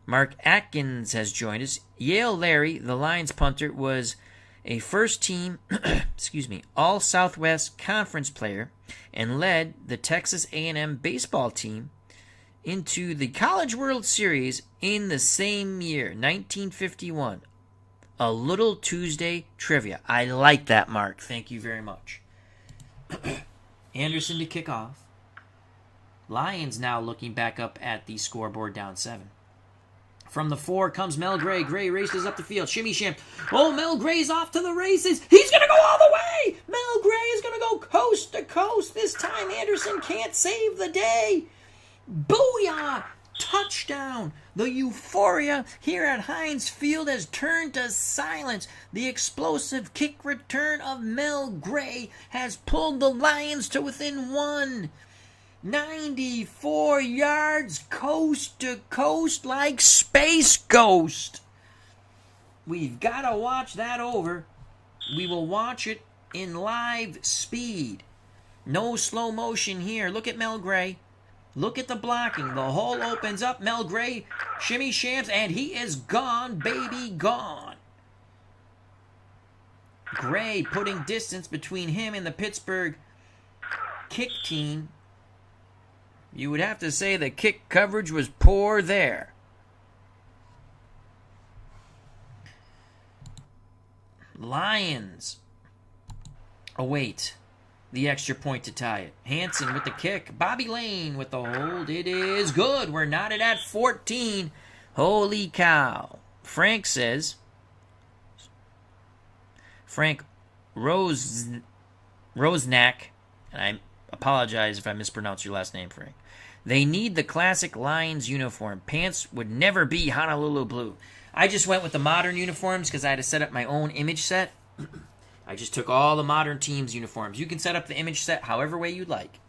Mark Atkins has joined us. Yale Larry, the Lions punter, was a first-team, All-Southwest Conference player and led the Texas A&M baseball team into the College World Series in the same year, 1951. A little Tuesday trivia. I like that, Mark. Thank you very much. Anderson to kick off. Lions now looking back up at the scoreboard, down 7. From the 4 comes Mel Gray. Gray races up the field. Shimmy Sham. Oh, Mel Gray's off to the races. He's going to go all the way. Mel Gray is going to go coast to coast. This time Anderson can't save the day. Booyah! Touchdown! The euphoria here at Heinz Field has turned to silence. The explosive kick return of Mel Gray has pulled the Lions to within 1. 94 yards coast to coast like Space Ghost. We've got to watch that over. We will watch it in live speed. No slow motion here. Look at Mel Gray. Look at the blocking. The hole opens up. Mel Gray shimmy shams, and he is gone, baby, gone. Gray putting distance between him and the Pittsburgh kick team. You would have to say the kick coverage was poor there. Lions await the extra point to tie it. Hanson with the kick. Bobby Lane with the hold. It is good. We're knotted at 14. Holy cow. Frank says, Frank Rosnack, and I apologize if I mispronounce your last name, Frank. They need the classic Lions uniform. Pants would never be Honolulu blue. I just went with the modern uniforms because I had to set up my own image set. I just took all the modern teams' uniforms. You can set up the image set however way you'd like.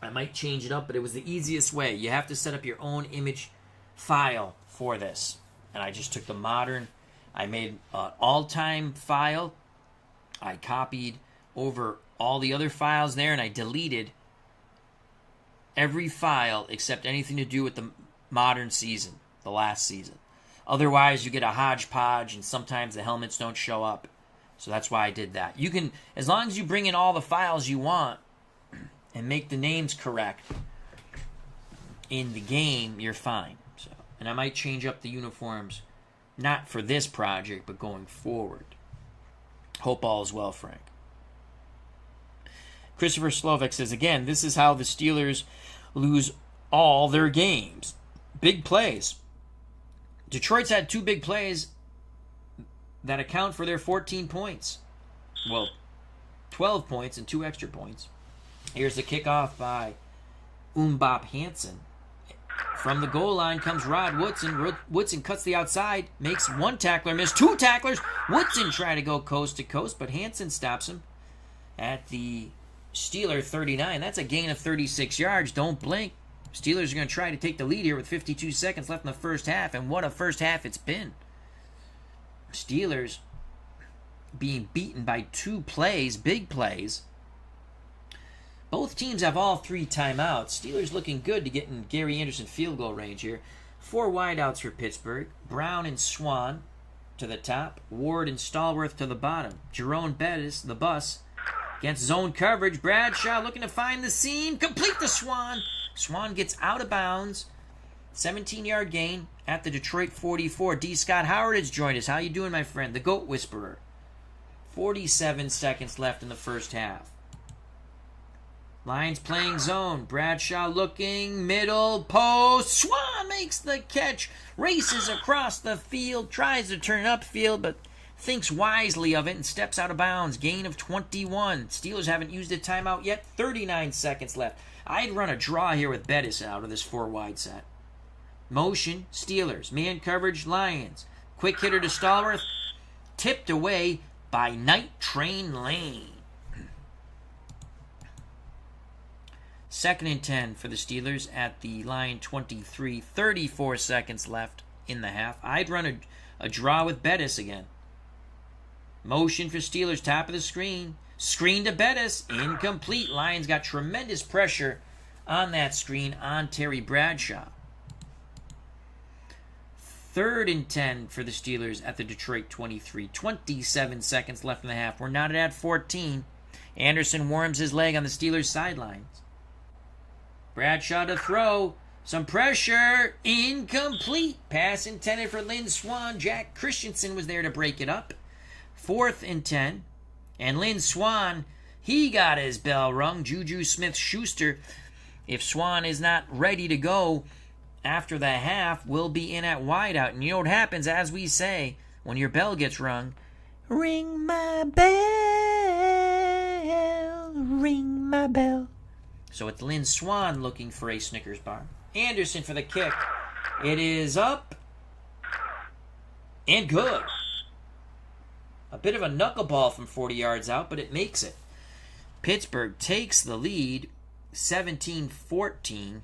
I might change it up, but it was the easiest way. You have to set up your own image file for this. And I just took the modern. I made an all-time file. I copied over all the other files there, and I deleted every file except anything to do with the modern season, the last season. Otherwise, you get a hodgepodge, and sometimes the helmets don't show up. So that's why I did that. You can, as long as you bring in all the files you want and make the names correct in the game, you're fine. So, and I might change up the uniforms, not for this project, but going forward. Hope all is well, Frank. Christopher Slovak says, again, this is how the Steelers lose all their games. Big plays. Detroit's had 2 big plays that account for their 14 points. Well, 12 points and 2 extra points. Here's the kickoff by Umbop Hansen. From the goal line comes Rod Woodson. Woodson cuts the outside, makes 1 tackler miss, 2 tacklers. Woodson tried to go coast to coast, but Hansen stops him at the Steeler 39. That's a gain of 36 yards. Don't blink. Steelers are going to try to take the lead here with 52 seconds left in the first half, and what a first half it's been. Steelers being beaten by 2 plays, big plays. Both teams have all 3 timeouts. Steelers looking good to get in Gary Anderson field goal range here. 4 wideouts for Pittsburgh. Brown and Swan to the top. Ward and Stallworth to the bottom. Jerome Bettis, the bus, against zone coverage. Bradshaw looking to find the seam. Complete the Swan. Swan gets out of bounds. 17-yard gain at the Detroit 44. D. Scott Howard has joined us. How you doing, my friend? The Goat Whisperer. 47 seconds left in the first half. Lions playing zone. Bradshaw looking. Middle post. Swan makes the catch. Races across the field. Tries to turn upfield, but thinks wisely of it and steps out of bounds. Gain of 21. Steelers haven't used a timeout yet. 39 seconds left. I'd run a draw here with Bettis out of this 4-wide set. Motion, Steelers. Man coverage, Lions. Quick hitter to Stallworth. Tipped away by Night Train Lane. 2nd and 10 for the Steelers at the Lion 23. 34 seconds left in the half. I'd run a draw with Bettis again. Motion for Steelers, top of the screen. Screen to Bettis, incomplete. Lions got tremendous pressure on that screen on Terry Bradshaw. 3rd and 10 for the Steelers at the Detroit 23. 27 seconds left in the half. We're not at 14. Anderson worms his leg on the Steelers sidelines. Bradshaw to throw. Some pressure. Incomplete. Pass intended for Lynn Swan. Jack Christensen was there to break it up. 4th and 10. And Lynn Swan, he got his bell rung. Juju Smith-Schuster, if Swan is not ready to go after the half, will be in at wideout. And you know what happens, as we say, when your bell gets rung? Ring my bell, ring my bell. So it's Lynn Swan looking for a Snickers bar. Anderson for the kick. It is up and good. A bit of a knuckleball from 40 yards out, but it makes it. Pittsburgh takes the lead, 17-14.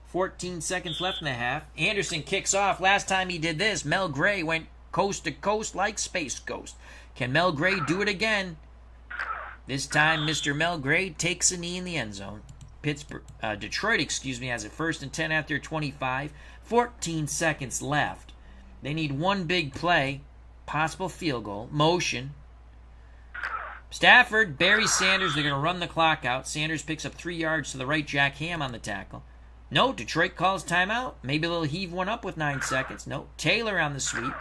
14 seconds left in the half. Anderson kicks off. Last time he did this, Mel Gray went coast to coast like Space Ghost. Can Mel Gray do it again? This time, Mr. Mel Gray takes a knee in the end zone. Detroit, has it 1st and 10 after 25. 14 seconds left. They need one big play. Possible field goal. Motion. Stafford, Barry Sanders. They're going to run the clock out. Sanders picks up 3 yards to the right. Jack Ham on the tackle. No, Detroit calls timeout. Maybe they'll heave one up with 9 seconds. No, Taylor on the sweep.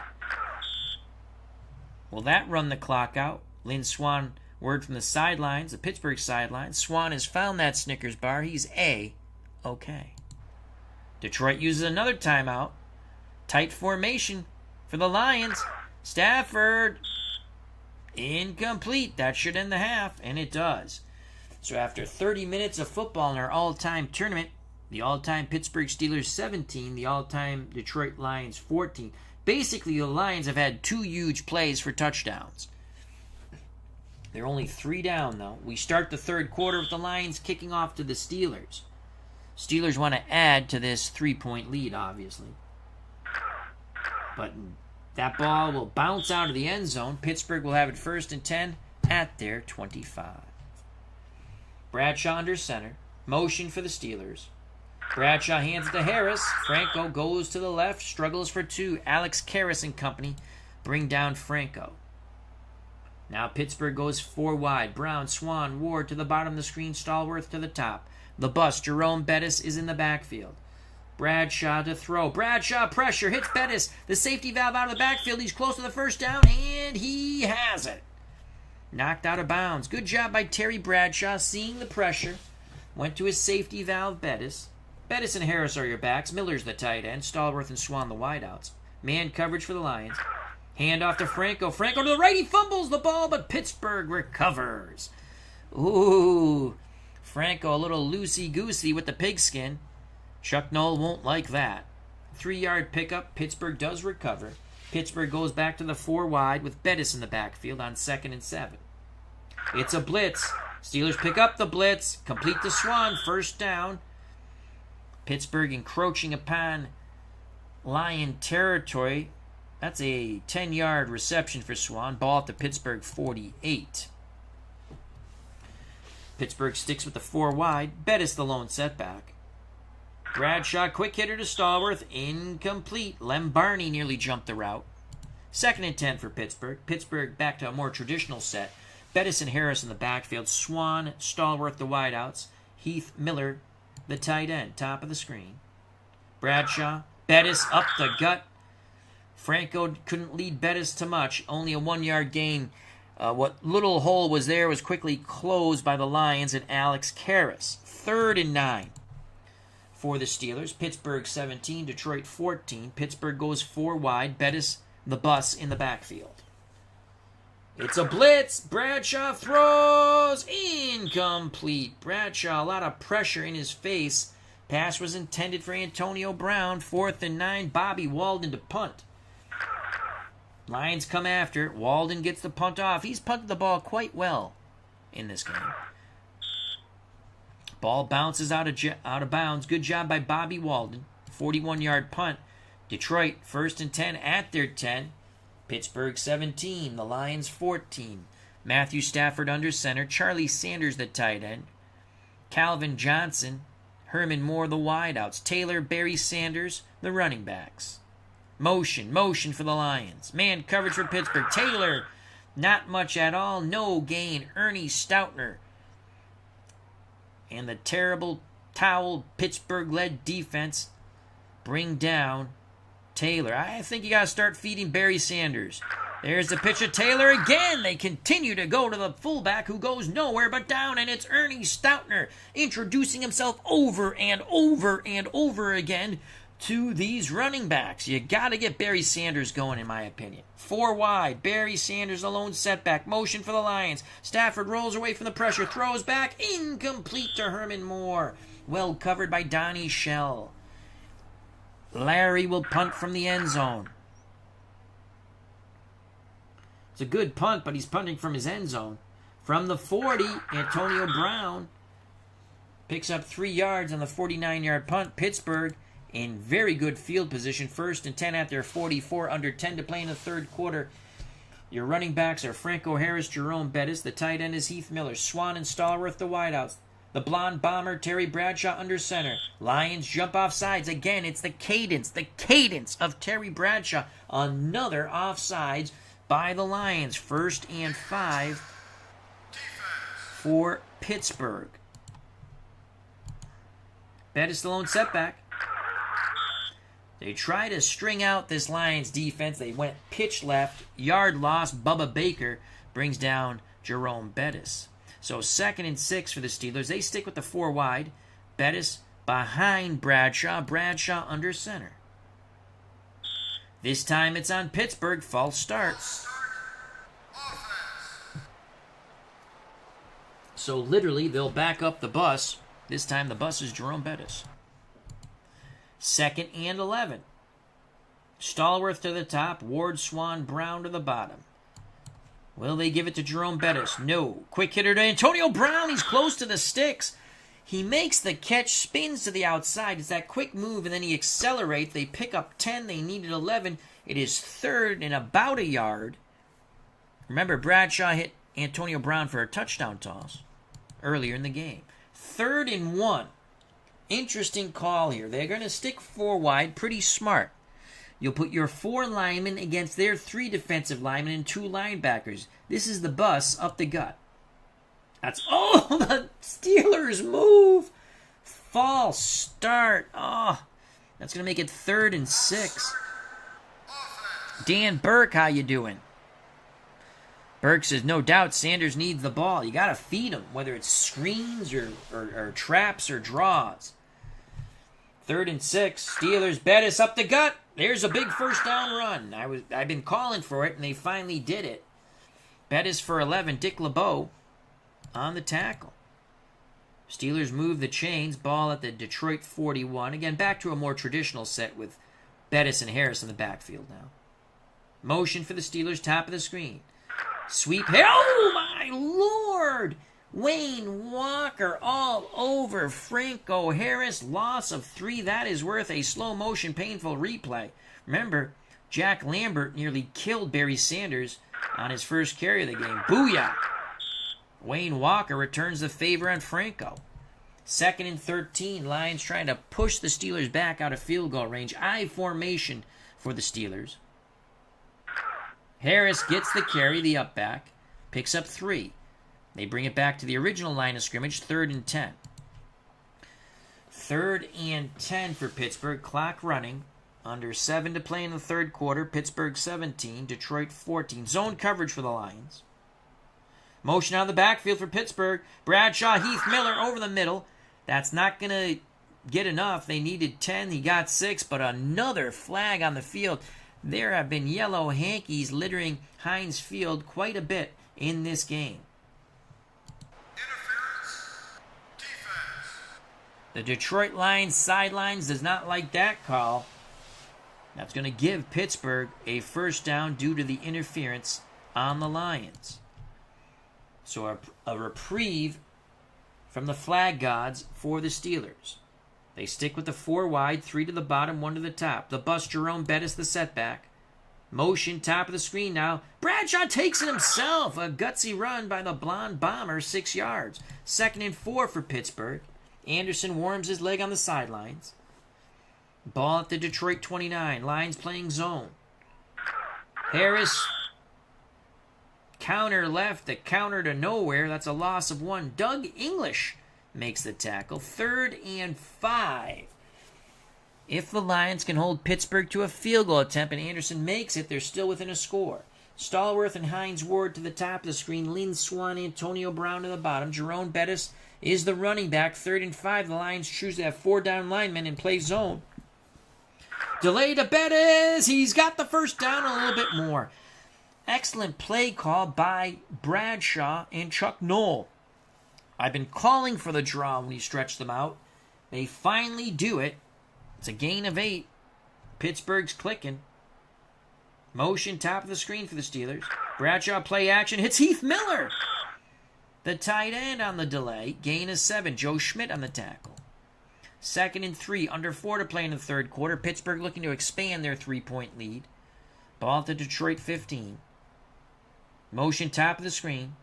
Will that run the clock out? Lynn Swan, word from the sidelines, the Pittsburgh sidelines. Swan has found that Snickers bar. He's okay. Detroit uses another timeout. Tight formation for the Lions. Stafford, incomplete. That should end the half, and it does. So after 30 minutes of football in our all-time tournament, the all-time Pittsburgh Steelers 17, the all-time Detroit Lions 14. Basically, the Lions have had 2 huge plays for touchdowns. They're only 3 down, though. We start the third quarter with the Lions kicking off to the Steelers. Steelers want to add to this 3-point lead, obviously. But that ball will bounce out of the end zone. Pittsburgh will have it 1st and 10 at their 25. Bradshaw under center. Motion for the Steelers. Bradshaw hands it to Harris. Franco goes to the left. Struggles for 2. Alex Karras and company bring down Franco. Now Pittsburgh goes 4 wide. Brown, Swan, Ward to the bottom of the screen. Stallworth to the top. The bus, Jerome Bettis, is in the backfield. Bradshaw to throw. Bradshaw pressure. Hits Bettis. The safety valve out of the backfield. He's close to the first down, and he has it. Knocked out of bounds. Good job by Terry Bradshaw, seeing the pressure. Went to his safety valve, Bettis. Bettis and Harris are your backs. Miller's the tight end. Stallworth and Swan the wideouts. Man coverage for the Lions. Hand off to Franco. Franco to the right. He fumbles the ball, but Pittsburgh recovers. Ooh. Franco a little loosey-goosey with the pigskin. Chuck Noll won't like that. 3-yard pickup. Pittsburgh does recover. Pittsburgh goes back to the 4 wide with Bettis in the backfield on 2nd and 7. It's a blitz. Steelers pick up the blitz. Complete to Swan. First down. Pittsburgh encroaching upon Lion territory. That's a 10-yard reception for Swan. Ball at the Pittsburgh 48. Pittsburgh sticks with the 4 wide. Bettis the lone setback. Bradshaw, quick hitter to Stallworth. Incomplete. Lem Barney nearly jumped the route. 2nd and 10 for Pittsburgh. Pittsburgh back to a more traditional set. Bettis and Harris in the backfield. Swan, Stallworth the wideouts. Heath, Miller the tight end. Top of the screen. Bradshaw. Bettis up the gut. Franco couldn't lead Bettis to much. Only a 1-yard gain. What little hole was there was quickly closed by the Lions and Alex Karras. 3rd and 9 for the Steelers. Pittsburgh 17, Detroit 14. Pittsburgh goes 4 wide. Bettis the bus in the backfield. It's a blitz. Bradshaw throws. Incomplete. Bradshaw, a lot of pressure in his face. Pass was intended for Antonio Brown. 4th and 9. Bobby Walden to punt. Lions come after. Walden gets the punt off. He's punted the ball quite well in this game. Ball bounces out of bounds. Good job by Bobby Walden. 41-yard punt. Detroit 1st and 10 at their 10. Pittsburgh 17. The Lions 14. Matthew Stafford under center. Charlie Sanders the tight end. Calvin Johnson. Herman Moore the wideouts. Taylor, Barry Sanders the running backs. Motion for the Lions. Man coverage for Pittsburgh. Taylor, not much at all. No gain. Ernie Stoutner. And the terrible towel Pittsburgh-led defense bring down Taylor. I think you got to start feeding Barry Sanders. There's the pitch of Taylor again. They continue to go to the fullback who goes nowhere but down, and it's Ernie Stoutner introducing himself over and over and over again to these running backs. You got to get Barry Sanders going, in my opinion. 4 wide. Barry Sanders alone setback. Motion for the Lions. Stafford rolls away from the pressure. Throws back. Incomplete to Herman Moore. Well covered by Donnie Shell. Larry will punt from the end zone. It's a good punt, but he's punting from his end zone. From the 40, Antonio Brown picks up 3 yards on the 49-yard punt. Pittsburgh in very good field position. 1st and 10 at their 44. Under 10 to play in the 3rd quarter. Your running backs are Franco Harris, Jerome Bettis. The tight end is Heath Miller. Swan and Stallworth, the wideouts. The blonde bomber, Terry Bradshaw, under center. Lions jump off sides. Again, it's the cadence of Terry Bradshaw. Another offsides by the Lions. 1st and 5 for Pittsburgh. Bettis the lone setback. They try to string out this Lions defense. They went pitch left. Yard loss. Bubba Baker brings down Jerome Bettis. So 2nd and 6 for the Steelers. They stick with the 4 wide. Bettis behind Bradshaw. Bradshaw under center. This time it's on Pittsburgh. False starts. So literally they'll back up the bus. This time the bus is Jerome Bettis. 2nd and 11. Stallworth to the top. Ward, Swan, Brown to the bottom. Will they give it to Jerome Bettis? No. Quick hitter to Antonio Brown. He's close to the sticks. He makes the catch, spins to the outside. It's that quick move, and then he accelerates. They pick up 10. They needed 11. It is 3rd and about a yard. Remember, Bradshaw hit Antonio Brown for a touchdown toss earlier in the game. 3rd and 1. Interesting call here. They're going to stick 4 wide. Pretty smart. You'll put your 4 linemen against their 3 defensive linemen and 2 linebackers. This is the bus up the gut. The Steelers move. False start. That's going to make it 3rd and 6. Dan Burke, how you doing? Burke says, no doubt Sanders needs the ball. You got to feed him, whether it's screens or traps or draws. 3rd and 6. Steelers, Bettis up the gut. There's a big first down run. I've been calling for it, and they finally did it. Bettis for 11. Dick LeBeau on the tackle. Steelers move the chains. Ball at the Detroit 41. Again, back to a more traditional set with Bettis and Harris in the backfield now. Motion for the Steelers, top of the screen. Sweep. Oh, my Lord! Wayne Walker all over Franco Harris. Loss of 3. That is worth a slow motion, painful replay. Remember, Jack Lambert nearly killed Barry Sanders on his first carry of the game. Booyah! Wayne Walker returns the favor on Franco. 2nd and 13. Lions trying to push the Steelers back out of field goal range. I formation for the Steelers. Harris gets the carry, the up back. Picks up 3. They bring it back to the original line of scrimmage, 3rd and 10. 3rd and 10 for Pittsburgh. Clock running. Under 7 to play in the third quarter. Pittsburgh 17, Detroit 14. Zone coverage for the Lions. Motion out of the backfield for Pittsburgh. Bradshaw, Heath Miller over the middle. That's not going to get enough. They needed 10. He got 6, but another flag on the field. There have been yellow hankies littering Heinz Field quite a bit in this game. The Detroit Lions sidelines does not like that call. That's going to give Pittsburgh a first down due to the interference on the Lions. So a reprieve from the flag gods for the Steelers. They stick with the 4 wide, 3 to the bottom, 1 to the top. The bust Jerome Bettis the setback. Motion, top of the screen now. Bradshaw takes it himself. A gutsy run by the blonde bomber, 6 yards. 2nd and 4 for Pittsburgh. Anderson warms his leg on the sidelines. Ball at the Detroit 29. Lions playing zone. Harris. Counter left. The counter to nowhere. That's a loss of 1. Doug English makes the tackle. 3rd and 5. If the Lions can hold Pittsburgh to a field goal attempt and Anderson makes it, they're still within a score. Stallworth and Hines Ward to the top of the screen. Lynn Swan, Antonio Brown to the bottom. Jerome Bettis is the running back. 3rd and 5. The Lions choose to have 4 down linemen and play zone. Delay to Bettis. He's got the first down, a little bit more. Excellent play call by Bradshaw and Chuck Knoll. I've been calling for the draw when he stretched them out. They finally do it. It's a gain of 8. Pittsburgh's clicking. Motion, top of the screen for the Steelers. Bradshaw play action. Hits Heath Miller. The tight end on the delay. Gain of 7. Joe Schmidt on the tackle. 2nd and 3. Under 4 to play in the third quarter. Pittsburgh looking to expand their 3-point lead. Ball at the Detroit 15. Motion, top of the screen.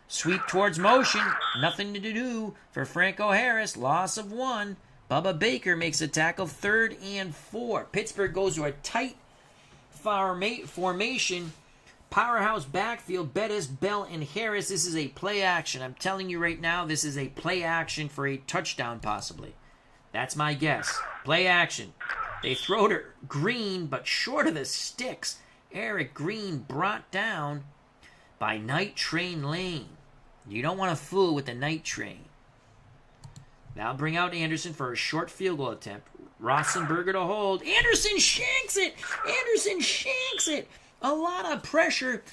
Sweep towards motion. Nothing to do for Franco Harris. Loss of 1. Bubba Baker makes a tackle. 3rd and 4. Pittsburgh goes to a tight formation. Powerhouse backfield. Bettis, Bell, and Harris. This is a play action. I'm telling you right now, this is a play action for a touchdown possibly. That's my guess. Play action. They throw to Green, but short of the sticks. Eric Green brought down by Night Train Lane. You don't want to fool with the Night Train. Now bring out Anderson for a short field goal attempt. Rosenberger to hold. Anderson shanks it! Anderson shanks it! A lot of pressure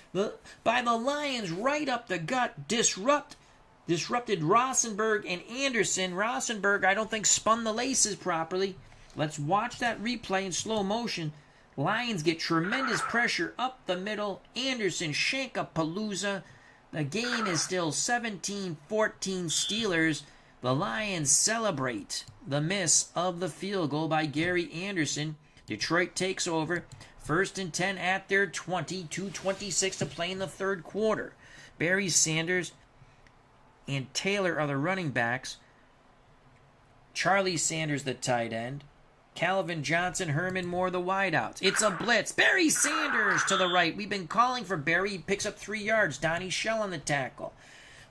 by the Lions right up the gut. Disrupted Rosenberg and Anderson. Rosenberg, I don't think, spun the laces properly. Let's watch that replay in slow motion. Lions get tremendous pressure up the middle. Anderson, Shankapalooza. The game is still 17-14 Steelers. The Lions celebrate the miss of the field goal by Gary Anderson. Detroit takes over. 1st and 10 at their 20. 2:26 to play in the third quarter. Barry Sanders and Taylor are the running backs. Charlie Sanders the tight end. Calvin Johnson, Herman Moore, the wideouts. It's a blitz. Barry Sanders to the right. We've been calling for Barry. He picks up 3 yards. Donnie Shell on the tackle.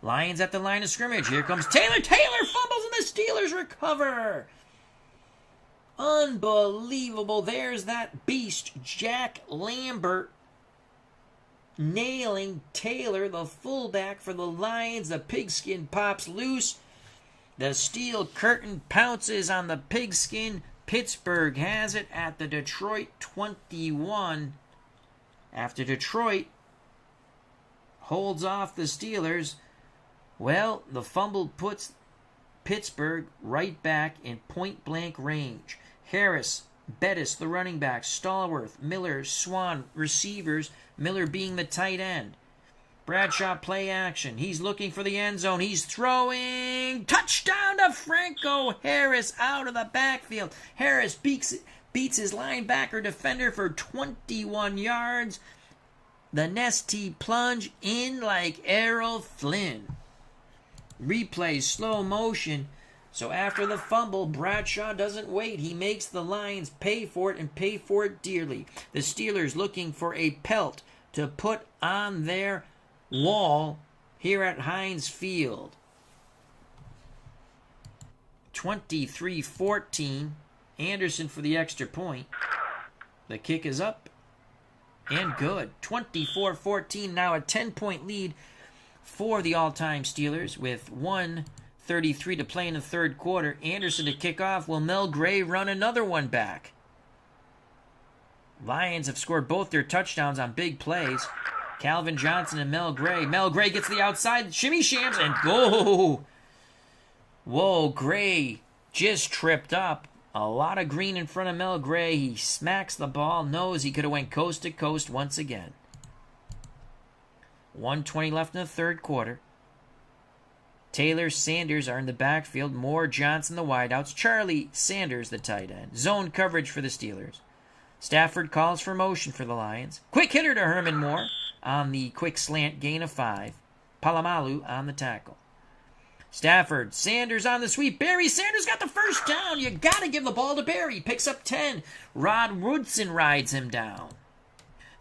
Lions at the line of scrimmage. Here comes Taylor. Taylor fumbles and the Steelers recover. Unbelievable. There's that beast, Jack Lambert. nailing Taylor, the fullback for the Lions. The pigskin pops loose. The steel curtain pounces on the pigskin. Pittsburgh has it at the Detroit 21. After Detroit holds off the Steelers, well, the fumble puts Pittsburgh right back in point-blank range. Harris, Bettis, the running back, Stallworth, Miller, Swan, receivers, Miller being the tight end. Bradshaw play action. He's looking for the end zone. He's throwing. Touchdown to Franco Harris out of the backfield. Harris beats his linebacker defender for 21 yards. The Nesty plunge in like Errol Flynn. Replay slow motion. So after the fumble, Bradshaw doesn't wait. He makes the Lions pay for it and pay for it dearly. The Steelers looking for a pelt to put on their wall here at Heinz Field. 23-14. Anderson for the extra point. The kick is up and good. 24-14. Now a 10-point lead for the all-time Steelers with 1:33 to play in the third quarter. Anderson to kick off. Will Mel Gray run another one back? Lions have scored both their touchdowns on big plays. Calvin Johnson and Mel Gray. Mel Gray gets to the outside. Shimmy shams and go. Whoa, Gray just tripped up. A lot of green in front of Mel Gray. He smacks the ball. Knows he could have went coast to coast once again. 1:20 left in the third quarter. Taylor, Sanders are in the backfield. Moore, Johnson, the wideouts. Charlie, Sanders, the tight end. Zone coverage for the Steelers. Stafford calls for motion for the Lions. Quick hitter to Herman Moore on the quick slant, gain of 5. Palamalu on the tackle. Stafford, Sanders on the sweep. Barry Sanders got the first down. You got to give the ball to Barry. Picks up 10. Rod Woodson rides him down.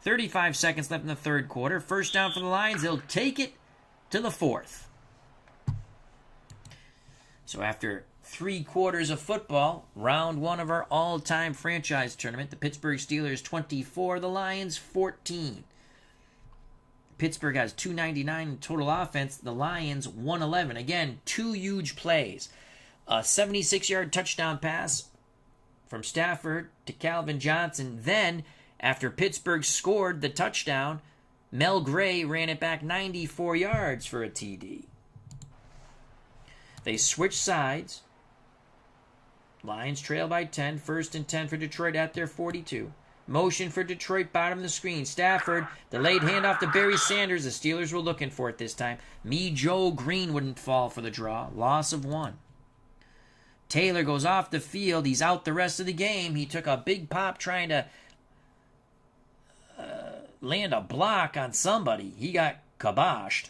35 seconds left in the third quarter. First down for the Lions. They'll take it to the fourth. So after 3 quarters of football, round 1 of our all-time franchise tournament, the Pittsburgh Steelers 24, the Lions 14. Pittsburgh has 299 in total offense. The Lions 111. Again, 2 huge plays. A 76-yard touchdown pass from Stafford to Calvin Johnson. Then, after Pittsburgh scored the touchdown, Mel Gray ran it back 94 yards for a TD. They switch sides. Lions trail by 10. First and 10 for Detroit at their 42. Motion for Detroit, bottom of the screen. Stafford, delayed handoff to Barry Sanders. The Steelers were looking for it this time. Joe Green wouldn't fall for the draw. Loss of 1. Taylor goes off the field. He's out the rest of the game. He took a big pop trying to land a block on somebody. He got kiboshed.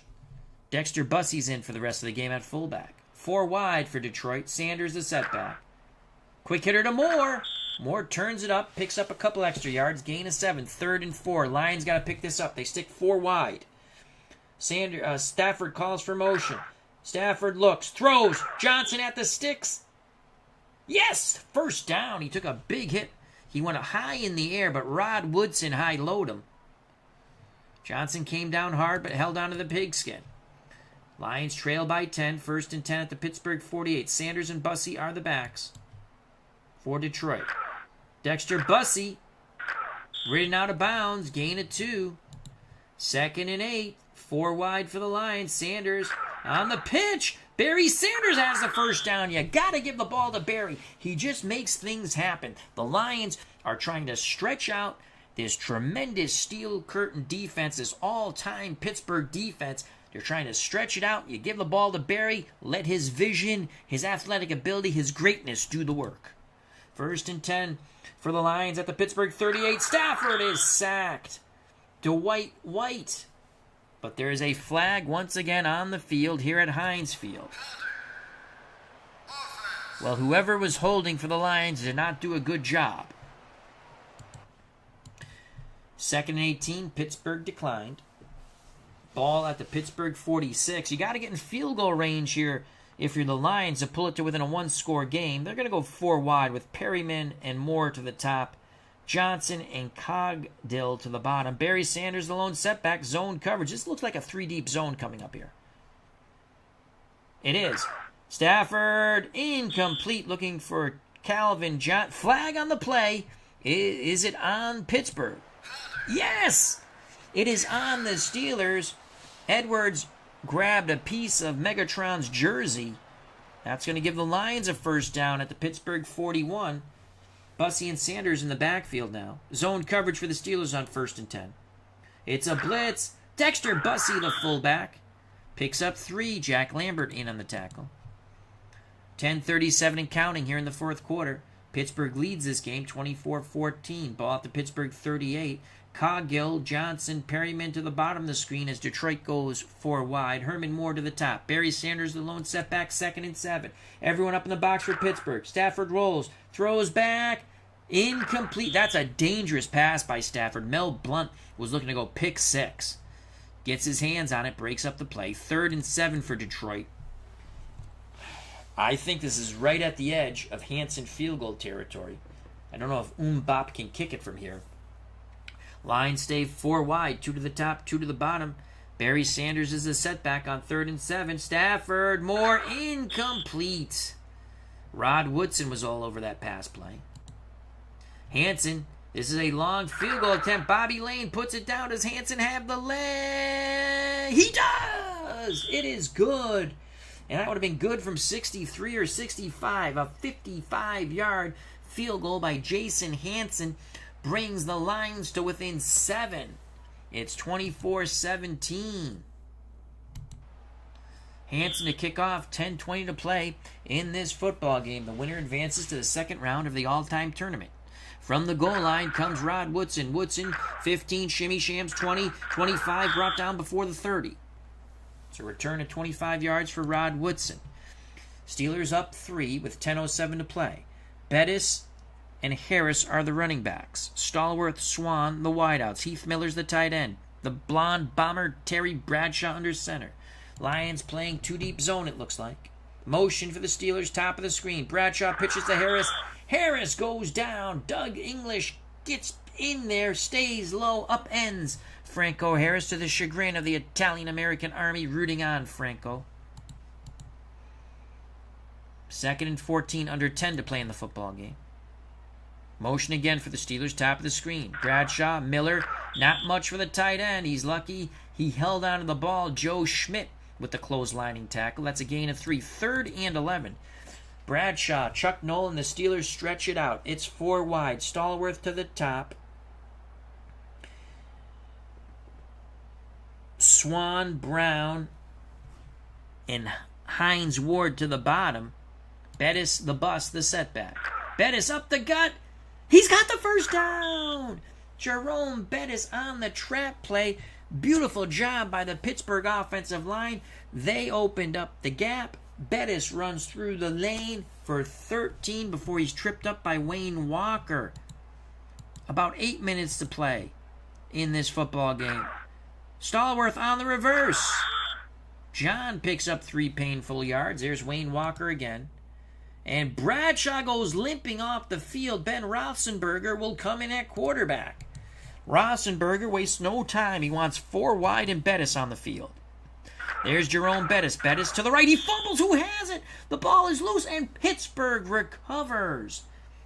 Dexter Bussey's in for the rest of the game at fullback. 4 wide for Detroit. Sanders the setback. Quick hitter to Moore. Moore turns it up, picks up a couple extra yards, gain of 7, 3rd and 4. Lions got to pick this up. They stick 4 wide. Stafford calls for motion. Stafford looks, throws. Johnson at the sticks. Yes! First down. He took a big hit. He went high in the air, but Rod Woodson high-load him. Johnson came down hard, but held on to the pigskin. Lions trail by 10, 1st and 10 at the Pittsburgh 48. Sanders and Bussey are the backs for Detroit. Dexter Bussey, ridden out of bounds, gain of 2. 2nd and 8, 4 wide for the Lions. Sanders on the pitch. Barry Sanders has the first down. You got to give the ball to Barry. He just makes things happen. The Lions are trying to stretch out this tremendous steel curtain defense, this all-time Pittsburgh defense. They're trying to stretch it out. You give the ball to Barry, let his vision, his athletic ability, his greatness do the work. 1st and 10 for the Lions at the Pittsburgh 38. Stafford is sacked. Dwight White. But there is a flag once again on the field here at Heinz Field. Well, whoever was holding for the Lions did not do a good job. 2nd and 18, Pittsburgh declined. Ball at the Pittsburgh 46. You got to get in field goal range here if you're the Lions to pull it to within a 1-score game. They're going to go 4 wide with Perryman and Moore to the top. Johnson and Cogdill to the bottom. Barry Sanders, the lone setback. Zone coverage. This looks like a 3-deep zone coming up here. It is. Stafford, incomplete, looking for Calvin John. Flag on the play. Is it on Pittsburgh? Yes! It is on the Steelers. Edwards grabbed a piece of Megatron's jersey. That's going to give the Lions a first down at the Pittsburgh 41. Bussey and Sanders in the backfield now. Zone coverage for the Steelers on 1st and 10. It's a blitz. Dexter Bussey, the fullback, picks up 3. Jack Lambert in on the tackle. 10:37 and counting here in the 4th quarter. Pittsburgh leads this game 24-14. Ball at the Pittsburgh 38. Coggill, Johnson, Perryman to the bottom of the screen as Detroit goes 4 wide. Herman Moore to the top. Barry Sanders, the lone setback, 2nd and 7. Everyone up in the box for Pittsburgh. Stafford rolls, throws back, incomplete. That's a dangerous pass by Stafford. Mel Blount was looking to go pick 6. Gets his hands on it, breaks up the play. 3rd and 7 for Detroit. I think this is right at the edge of Hanson field goal territory. I don't know if Mbop can kick it from here. Lions stay 4 wide, 2 to the top, 2 to the bottom. Barry Sanders is a setback on 3rd and 7. Stafford, Moore, incomplete. Rod Woodson was all over that pass play. Hanson, this is a long field goal attempt. Bobby Lane puts it down. Does Hanson have the leg? He does! It is good. And that would have been good from 63 or 65. A 55-yard field goal by Jason Hanson brings the Lions to within 7. It's 24-17. Hanson to kick off, 10:20 to play in this football game. The winner advances to the 2nd round of the all-time tournament. From the goal line comes Rod Woodson. Woodson, 15, shimmy shams, 20, 25, brought down before the 30. It's a return of 25 yards for Rod Woodson. Steelers up 3 with 10:07 to play. Bettis and Harris are the running backs. Stallworth, Swan, the wideouts. Heath Miller's the tight end. The blonde bomber, Terry Bradshaw under center. Lions playing 2-deep zone, it looks like. Motion for the Steelers, top of the screen. Bradshaw pitches to Harris. Harris goes down. Doug English gets in there, stays low, upends Franco Harris to the chagrin of the Italian-American Army rooting on Franco. 2nd and 14, under 10 to play in the football game. Motion again for the Steelers, top of the screen. Bradshaw, Miller, not much for the tight end. He's lucky he held on to the ball. Joe Schmidt with the clotheslining tackle. That's a gain of 3. 3rd and 11. Bradshaw, Chuck Nolan, the Steelers stretch it out. It's 4 wide. Stallworth to the top. Swan, Brown, and Hines Ward to the bottom. Bettis, the bust, the setback. Bettis up the gut. He's got the first down. Jerome Bettis on the trap play. Beautiful job by the Pittsburgh offensive line. They opened up the gap. Bettis runs through the lane for 13 before he's tripped up by Wayne Walker. About 8 minutes to play in this football game. Stallworth on the reverse. John picks up 3 painful yards. There's Wayne Walker again. And Bradshaw goes limping off the field. Ben Roethlisberger will come in at quarterback. Roethlisberger wastes no time. He wants 4 wide and Bettis on the field. There's Jerome Bettis. Bettis to the right. He fumbles. Who has it? The ball is loose and Pittsburgh recovers.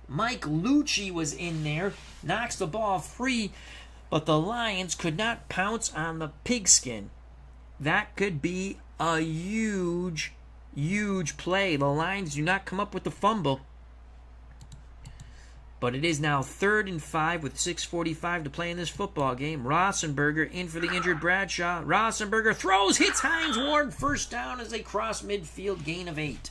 Mike Lucci was in there. Knocks the ball free. But the Lions could not pounce on the pigskin. That could be a huge play. The Lions do not come up with the fumble. But it is now 3rd and 5 with 6:45 to play in this football game. Roethlisberger in for the injured Bradshaw. Roethlisberger throws, hits Hines Ward. First down as they cross midfield, gain of 8.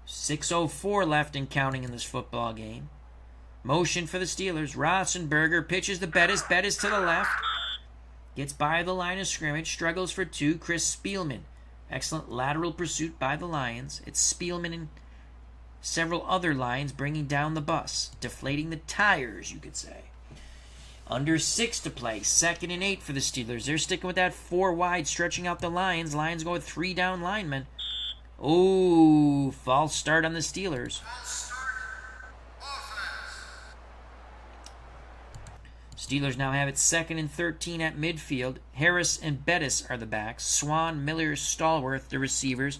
6:04 left and counting in this football game. Motion for the Steelers. Roethlisberger pitches to Bettis. Bettis to the left. Gets by the line of scrimmage. Struggles for 2. Chris Spielman. Excellent lateral pursuit by the Lions. It's Spielman and several other Lions bringing down the bus. Deflating the tires, you could say. Under 6 to play. 2nd and 8 for the Steelers. They're sticking with that 4 wide, stretching out the Lions. Lions go with 3 down linemen. Ooh, false start on the Steelers. Steelers now have it 2nd and 13 at midfield. Harris and Bettis are the backs. Swan, Miller, Stallworth, the receivers.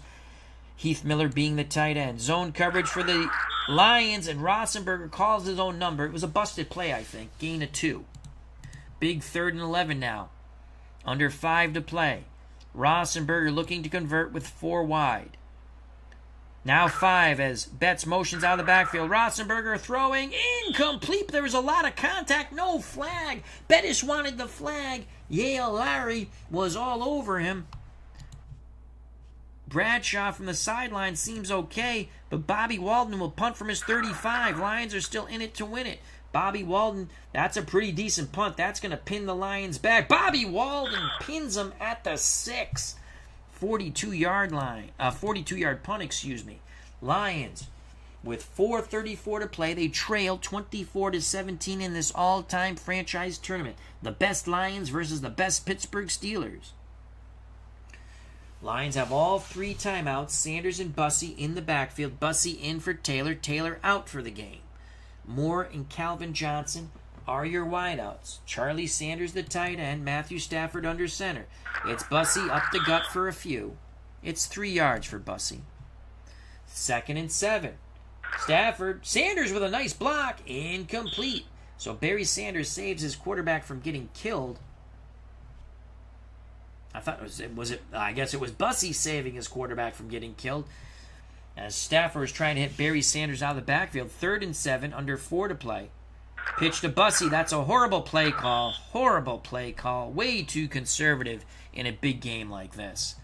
Heath Miller being the tight end. Zone coverage for the Lions, and Roethlisberger calls his own number. It was a busted play, I think. Gain of 2. Big 3rd and 11 now. Under 5 to play. Roethlisberger looking to convert with 4 wide. Now 5 as Betts motions out of the backfield. Roethlisberger throwing incomplete. There was a lot of contact. No flag. Bettis wanted the flag. Yale Larry was all over him. Bradshaw from the sideline seems okay, but Bobby Walden will punt from his 35. Lions are still in it to win it. Bobby Walden, that's a pretty decent punt. That's going to pin the Lions back. Bobby Walden pins them at the 6. 42-yard line. 42-yard punt, Lions with 4:34 to play. They trail 24-17 in this all-time franchise tournament. The best Lions versus the best Pittsburgh Steelers. Lions have all 3 timeouts. Sanders and Bussey in the backfield. Bussey in for Taylor. Taylor out for the game. Moore and Calvin Johnson are your wideouts. Charlie Sanders the tight end. Matthew Stafford under center. It's Bussey up the gut for a few. It's 3 yards for Bussey. 2nd and 7. Stafford. Sanders with a nice block. Incomplete. So Barry Sanders saves his quarterback from getting killed. I thought I guess it was Bussey saving his quarterback from getting killed. As Stafford was trying to hit Barry Sanders out of the backfield. 3rd and 7, under 4 to play. Pitch to Bussey. That's a horrible play call. Horrible play call. Way too conservative in a big game like this.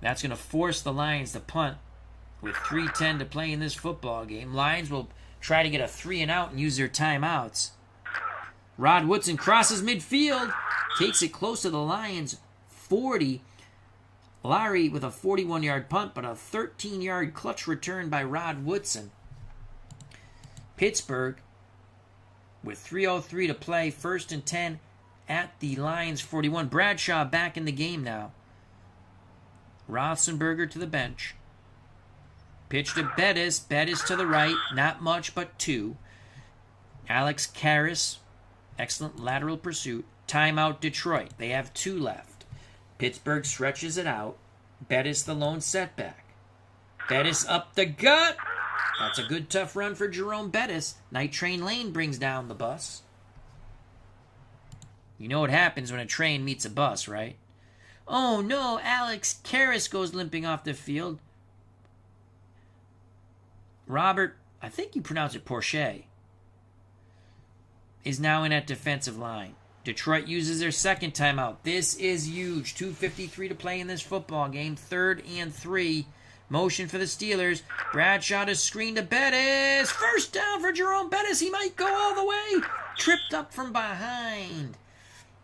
That's going to force the Lions to punt with 3:10 to play in this football game. Lions will try to get a 3 and out and use their timeouts. Rod Woodson crosses midfield. Takes it close to the Lions. 40. Larry with a 41-yard punt, but a 13-yard clutch return by Rod Woodson. Pittsburgh with 3:03 to play, 1st and 10 at the Lions 41. Bradshaw back in the game now. Roethlisberger to the bench. Pitch to Bettis. Bettis to the right. Not much, but 2. Alex Karras. Excellent lateral pursuit. Timeout Detroit. They have 2 left. Pittsburgh stretches it out. Bettis the lone setback. Bettis up the gut. That's a good tough run for Jerome Bettis. Night Train Lane brings down the bus. You know what happens when a train meets a bus, right? Oh no, Alex Karras goes limping off the field. Robert, I think you pronounce it Porsche, is now in at defensive line. Detroit uses their 2nd timeout. This is huge. 2:53 to play in this football game. 3rd and 3. Motion for the Steelers. Bradshaw to screen to Bettis. First down for Jerome Bettis. He might go all the way. Tripped up from behind.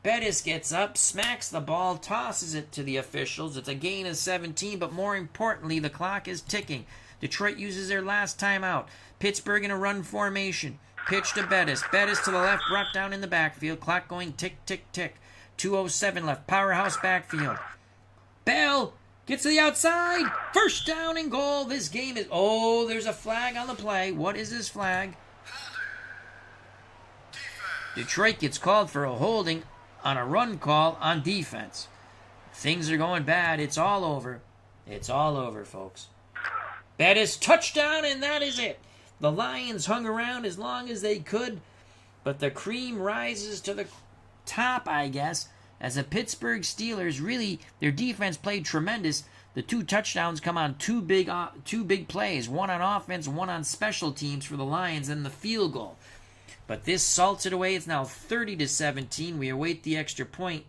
Bettis gets up, smacks the ball, tosses it to the officials. It's a gain of 17, but more importantly, the clock is ticking. Detroit uses their last timeout. Pittsburgh in a run formation. Pitch to Bettis. Bettis to the left, brought down in the backfield. Clock going tick, tick, tick. 2:07 left. Powerhouse backfield. Bell gets to the outside. First down and goal. This game is... Oh, there's a flag on the play. What is this flag? Detroit gets called for a holding on a run call on defense. Things are going bad. It's all over. It's all over, folks. Bettis touchdown, and that is it. The Lions hung around as long as they could, but the cream rises to the top, I guess, as the Pittsburgh Steelers really, their defense played tremendous. The 2 touchdowns come on two big plays, one on offense, one on special teams for the Lions, and the field goal. But this salts it away. It's now 30-17. We await the extra point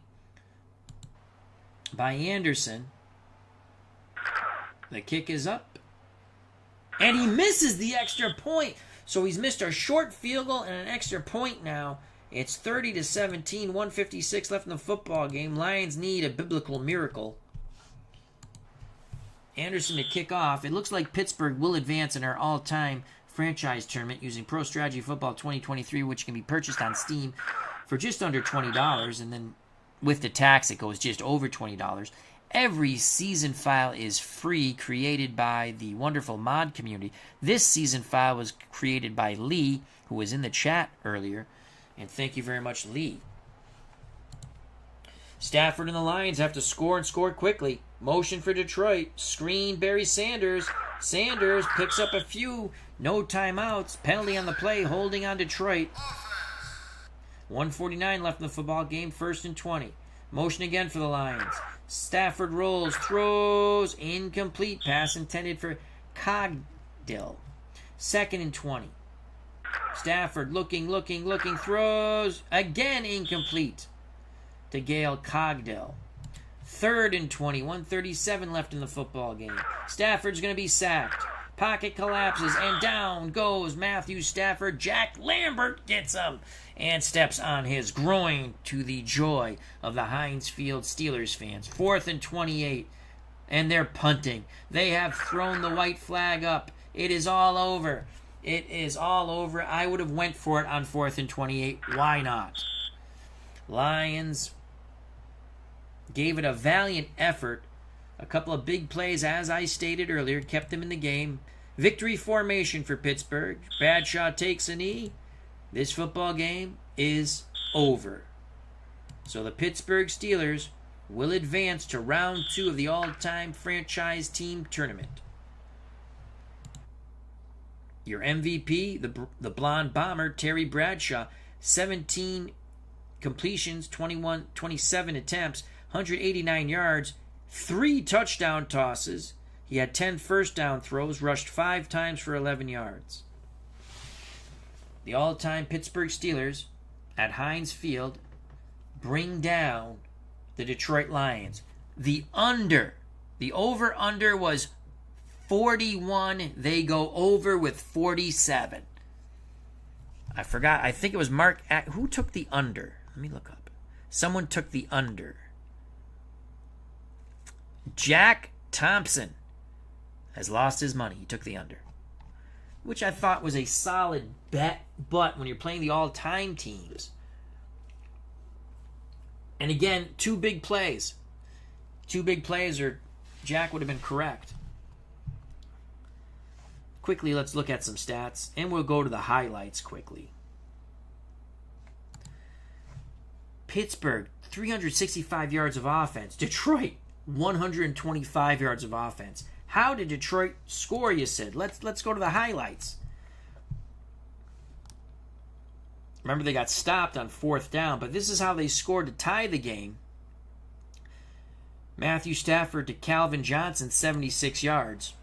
by Anderson. The kick is up. And he misses the extra point. So he's missed a short field goal and an extra point now. It's 30-17, 1:56 left in the football game. Lions need a biblical miracle. Anderson to kick off. It looks like Pittsburgh will advance in our all-time franchise tournament using Pro Strategy Football 2023, which can be purchased on Steam for just under $20. And then with the tax, it goes just over $20. Every season file is free, created by the wonderful mod community. This season file was created by Lee, who was in the chat earlier. And thank you very much, Lee. Stafford and the Lions have to score and score quickly. Motion for Detroit. Screen Barry Sanders. Sanders picks up a few. No timeouts. Penalty on the play. Holding on Detroit. 1:49 left in the football game. 1st and 20. Motion again for the Lions. Stafford rolls. Throws. Incomplete. Pass intended for Cogdill. 2nd and 20. Stafford looking. Throws. Again incomplete to Gail Cogdill. 3rd and 20. 1:37 left in the football game. Stafford's going to be sacked. Pocket collapses, and down goes Matthew Stafford. Jack Lambert gets him and steps on his groin to the joy of the Heinz Field Steelers fans. 4th and 28, and they're punting. They have thrown the white flag up. It is all over. It is all over. I would have went for it on 4th and 28. Why not? Lions gave it a valiant effort. A couple of big plays, as I stated earlier, kept them in the game. Victory formation for Pittsburgh. Bradshaw takes a knee. This football game is over. So the Pittsburgh Steelers will advance to round 2 of the all-time franchise team tournament. Your MVP, the blonde bomber, Terry Bradshaw, 17 completions, 27 attempts, 189 yards, 3 touchdown tosses. He had 10 first down throws, rushed 5 times for 11 yards. The all-time Pittsburgh Steelers at Heinz Field bring down the Detroit Lions. The over-under was 41. They go over with 47. I forgot. I think it was Mark. Who took the under? Let me look up. Someone took the under. Jack Thompson has lost his money. He took the under, which I thought was a solid bet. But when you're playing the all-time teams, and again, 2 big plays. 2 big plays, or Jack would have been correct. Quickly, let's look at some stats, and we'll go to the highlights quickly. Pittsburgh, 365 yards of offense. Detroit, 125 yards of offense. How did Detroit score, you said? Let's go to the highlights. Remember, they got stopped on 4th down, but this is how they scored to tie the game. Matthew Stafford to Calvin Johnson, 76 yards.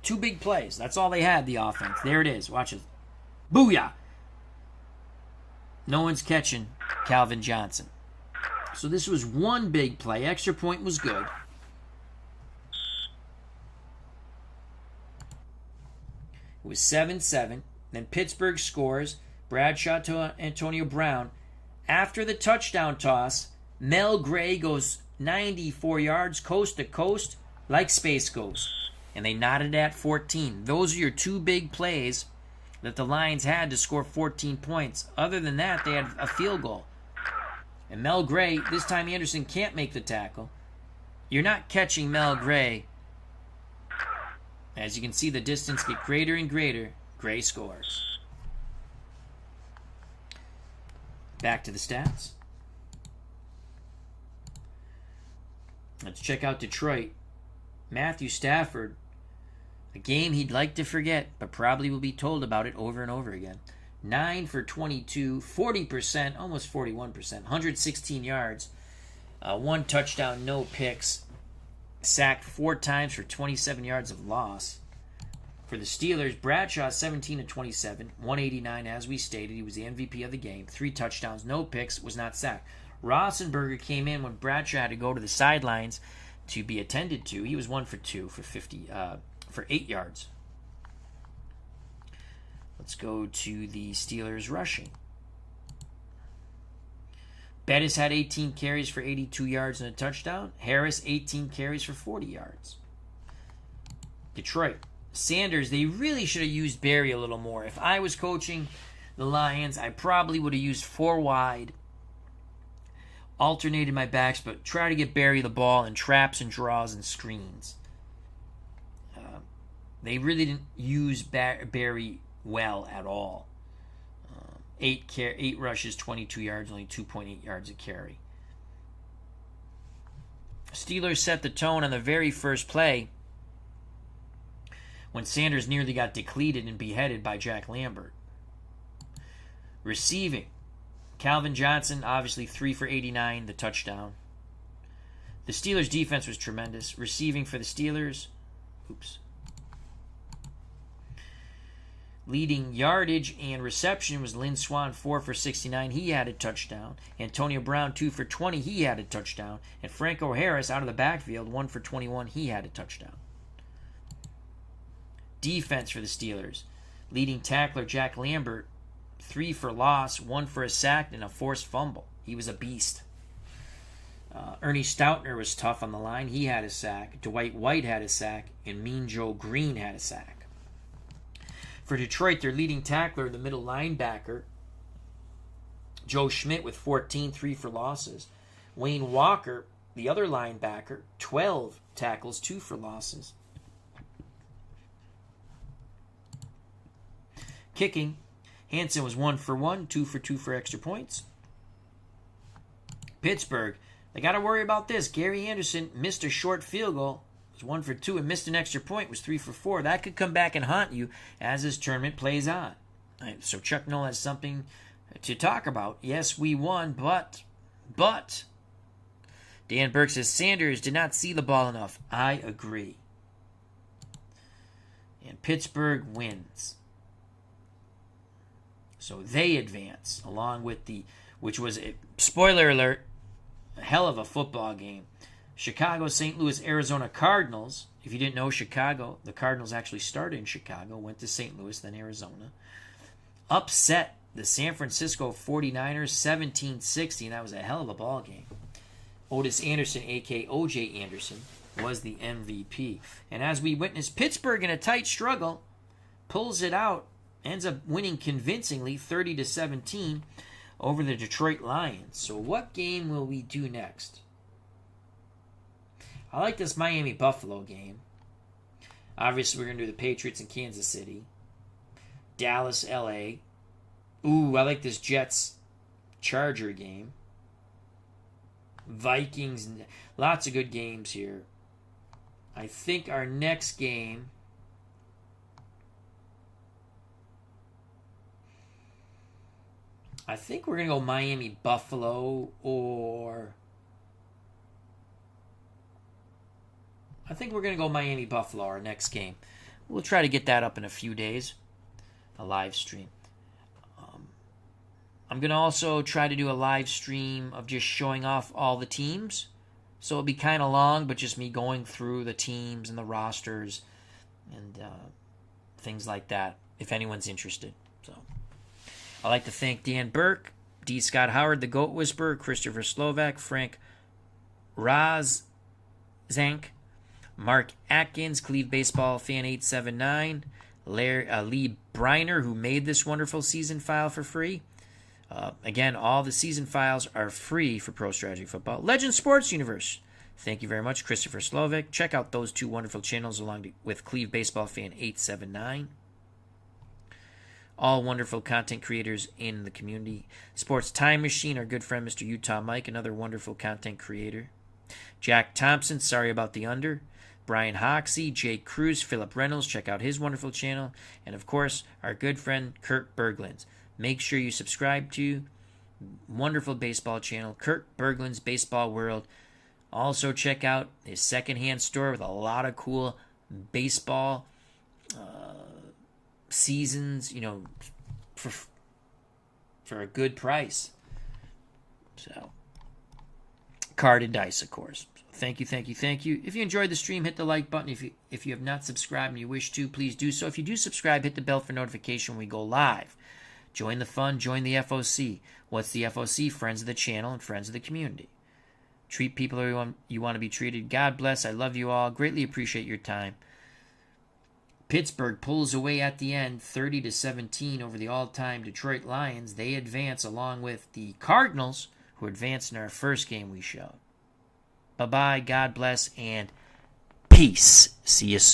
2 big plays. That's all they had, the offense. There it is. Watch it. Booyah! No one's catching Calvin Johnson. So this was 1 big play. Extra point was good. It was 7-7. Then Pittsburgh scores. Bradshaw to Antonio Brown. After the touchdown toss, Mel Gray goes 94 yards coast to coast like Space Ghost. And they knotted at 14. Those are your 2 big plays that the Lions had to score 14 points. Other than that, they had a field goal. And Mel Gray, this time Anderson can't make the tackle. You're not catching Mel Gray. As you can see, the distance get greater and greater. Gray scores. Back to the stats. Let's check out Detroit. Matthew Stafford, a game he'd like to forget, but probably will be told about it over and over again. 9 for 22, 40%, almost 41%, 116 yards, 1 touchdown, no picks, sacked 4 times for 27 yards of loss. For the Steelers, Bradshaw 17 of 27, 189 as we stated. He was the MVP of the game. 3 touchdowns, no picks, was not sacked. Rosenberger came in when Bradshaw had to go to the sidelines to be attended to. He was 1 for 2 for 8 yards. Let's go to the Steelers rushing. Bettis had 18 carries for 82 yards and a touchdown. Harris, 18 carries for 40 yards. Detroit. Sanders, they really should have used Barry a little more. If I was coaching the Lions, I probably would have used 4 wide, alternated my backs, but try to get Barry the ball in traps and draws and screens. They really didn't use Barry well at all. 8 rushes, 22 yards, only 2.8 yards a carry. Steelers set the tone on the very first play when Sanders nearly got depleted and beheaded by Jack Lambert. Receiving, Calvin Johnson, obviously 3 for 89, the touchdown. The Steelers' defense was tremendous. Receiving for the Steelers, leading yardage and reception was Lynn Swann, 4 for 69. He had a touchdown. Antonio Brown, 2 for 20. He had a touchdown. And Franco Harris, out of the backfield, 1 for 21. He had a touchdown. Defense for the Steelers. Leading tackler Jack Lambert, 3 for loss, 1 for a sack, and a forced fumble. He was a beast. Ernie Stoutner was tough on the line. He had a sack. Dwight White had a sack. And Mean Joe Green had a sack. For Detroit, their leading tackler, the middle linebacker, Joe Schmidt with 14, 3 for losses. Wayne Walker, the other linebacker, 12 tackles, 2 for losses. Kicking, Hansen was 1 for 1, 2 for 2 for extra points. Pittsburgh, they got to worry about this. Gary Anderson missed a short field goal. Was 1 for 2 and missed an extra point. Was 3 for 4. That could come back and haunt you as this tournament plays on. Right, so Chuck Noll has something to talk about. Yes, we won, but Dan Burke says Sanders did not see the ball enough. I agree. And Pittsburgh wins. So they advance along with which was, spoiler alert, a hell of a football game. Chicago, St. Louis, Arizona Cardinals. If you didn't know, Chicago, the Cardinals actually started in Chicago, went to St. Louis, then Arizona. Upset the San Francisco 49ers 17-60, and that was a hell of a ball game. Otis Anderson, a.k.a. O.J. Anderson, was the MVP. And as we witness, Pittsburgh in a tight struggle pulls it out, ends up winning convincingly 30-17 over the Detroit Lions. So what game will we do next? I like this Miami-Buffalo game. Obviously, we're going to do the Patriots in Kansas City. Dallas, L.A. Ooh, I like this Jets-Charger game. Vikings. Lots of good games here. I think our next game... I think we're going to go Miami-Buffalo or... I think we're going to go Miami-Buffalo, our next game. We'll try to get that up in a few days, a live stream. I'm going to also try to do a live stream of just showing off all the teams. So it'll be kind of long, but just me going through the teams and the rosters and things like that, if anyone's interested. So I'd like to thank Dan Burke, D. Scott Howard, the Goat Whisperer, Christopher Slovak, Frank Rozank, Mark Atkins, Cleve Baseball Fan 879, Lee Briner, who made this wonderful season file for free. Again, all the season files are free for Pro Strategy Football. Legend Sports Universe. Thank you very much, Christopher Slovak. Check out those two wonderful channels along with Cleve Baseball Fan 879. All wonderful content creators in the community. Sports Time Machine, our good friend Mr. Utah Mike, another wonderful content creator. Jack Thompson, sorry about the under. Brian Hoxie, Jake Cruz, Philip Reynolds, check out his wonderful channel. And of course, our good friend Kurt Berglund's. Make sure you subscribe to wonderful baseball channel, Kurt Berglund's Baseball World. Also check out his secondhand store with a lot of cool baseball seasons, for a good price. So, card and dice, of course. Thank you. If you enjoyed the stream, hit the like button. If you have not subscribed and you wish to, please do so. If you do subscribe, hit the bell for notification when we go live. Join the fun, join the FOC. What's the FOC? Friends of the channel and friends of the community. Treat people how you want to be treated. God bless. I love you all. Greatly appreciate your time. Pittsburgh pulls away at the end, 30-17 over the all-time Detroit Lions. They advance along with the Cardinals, who advanced in our first game we showed. Bye-bye, God bless, and peace. See you soon.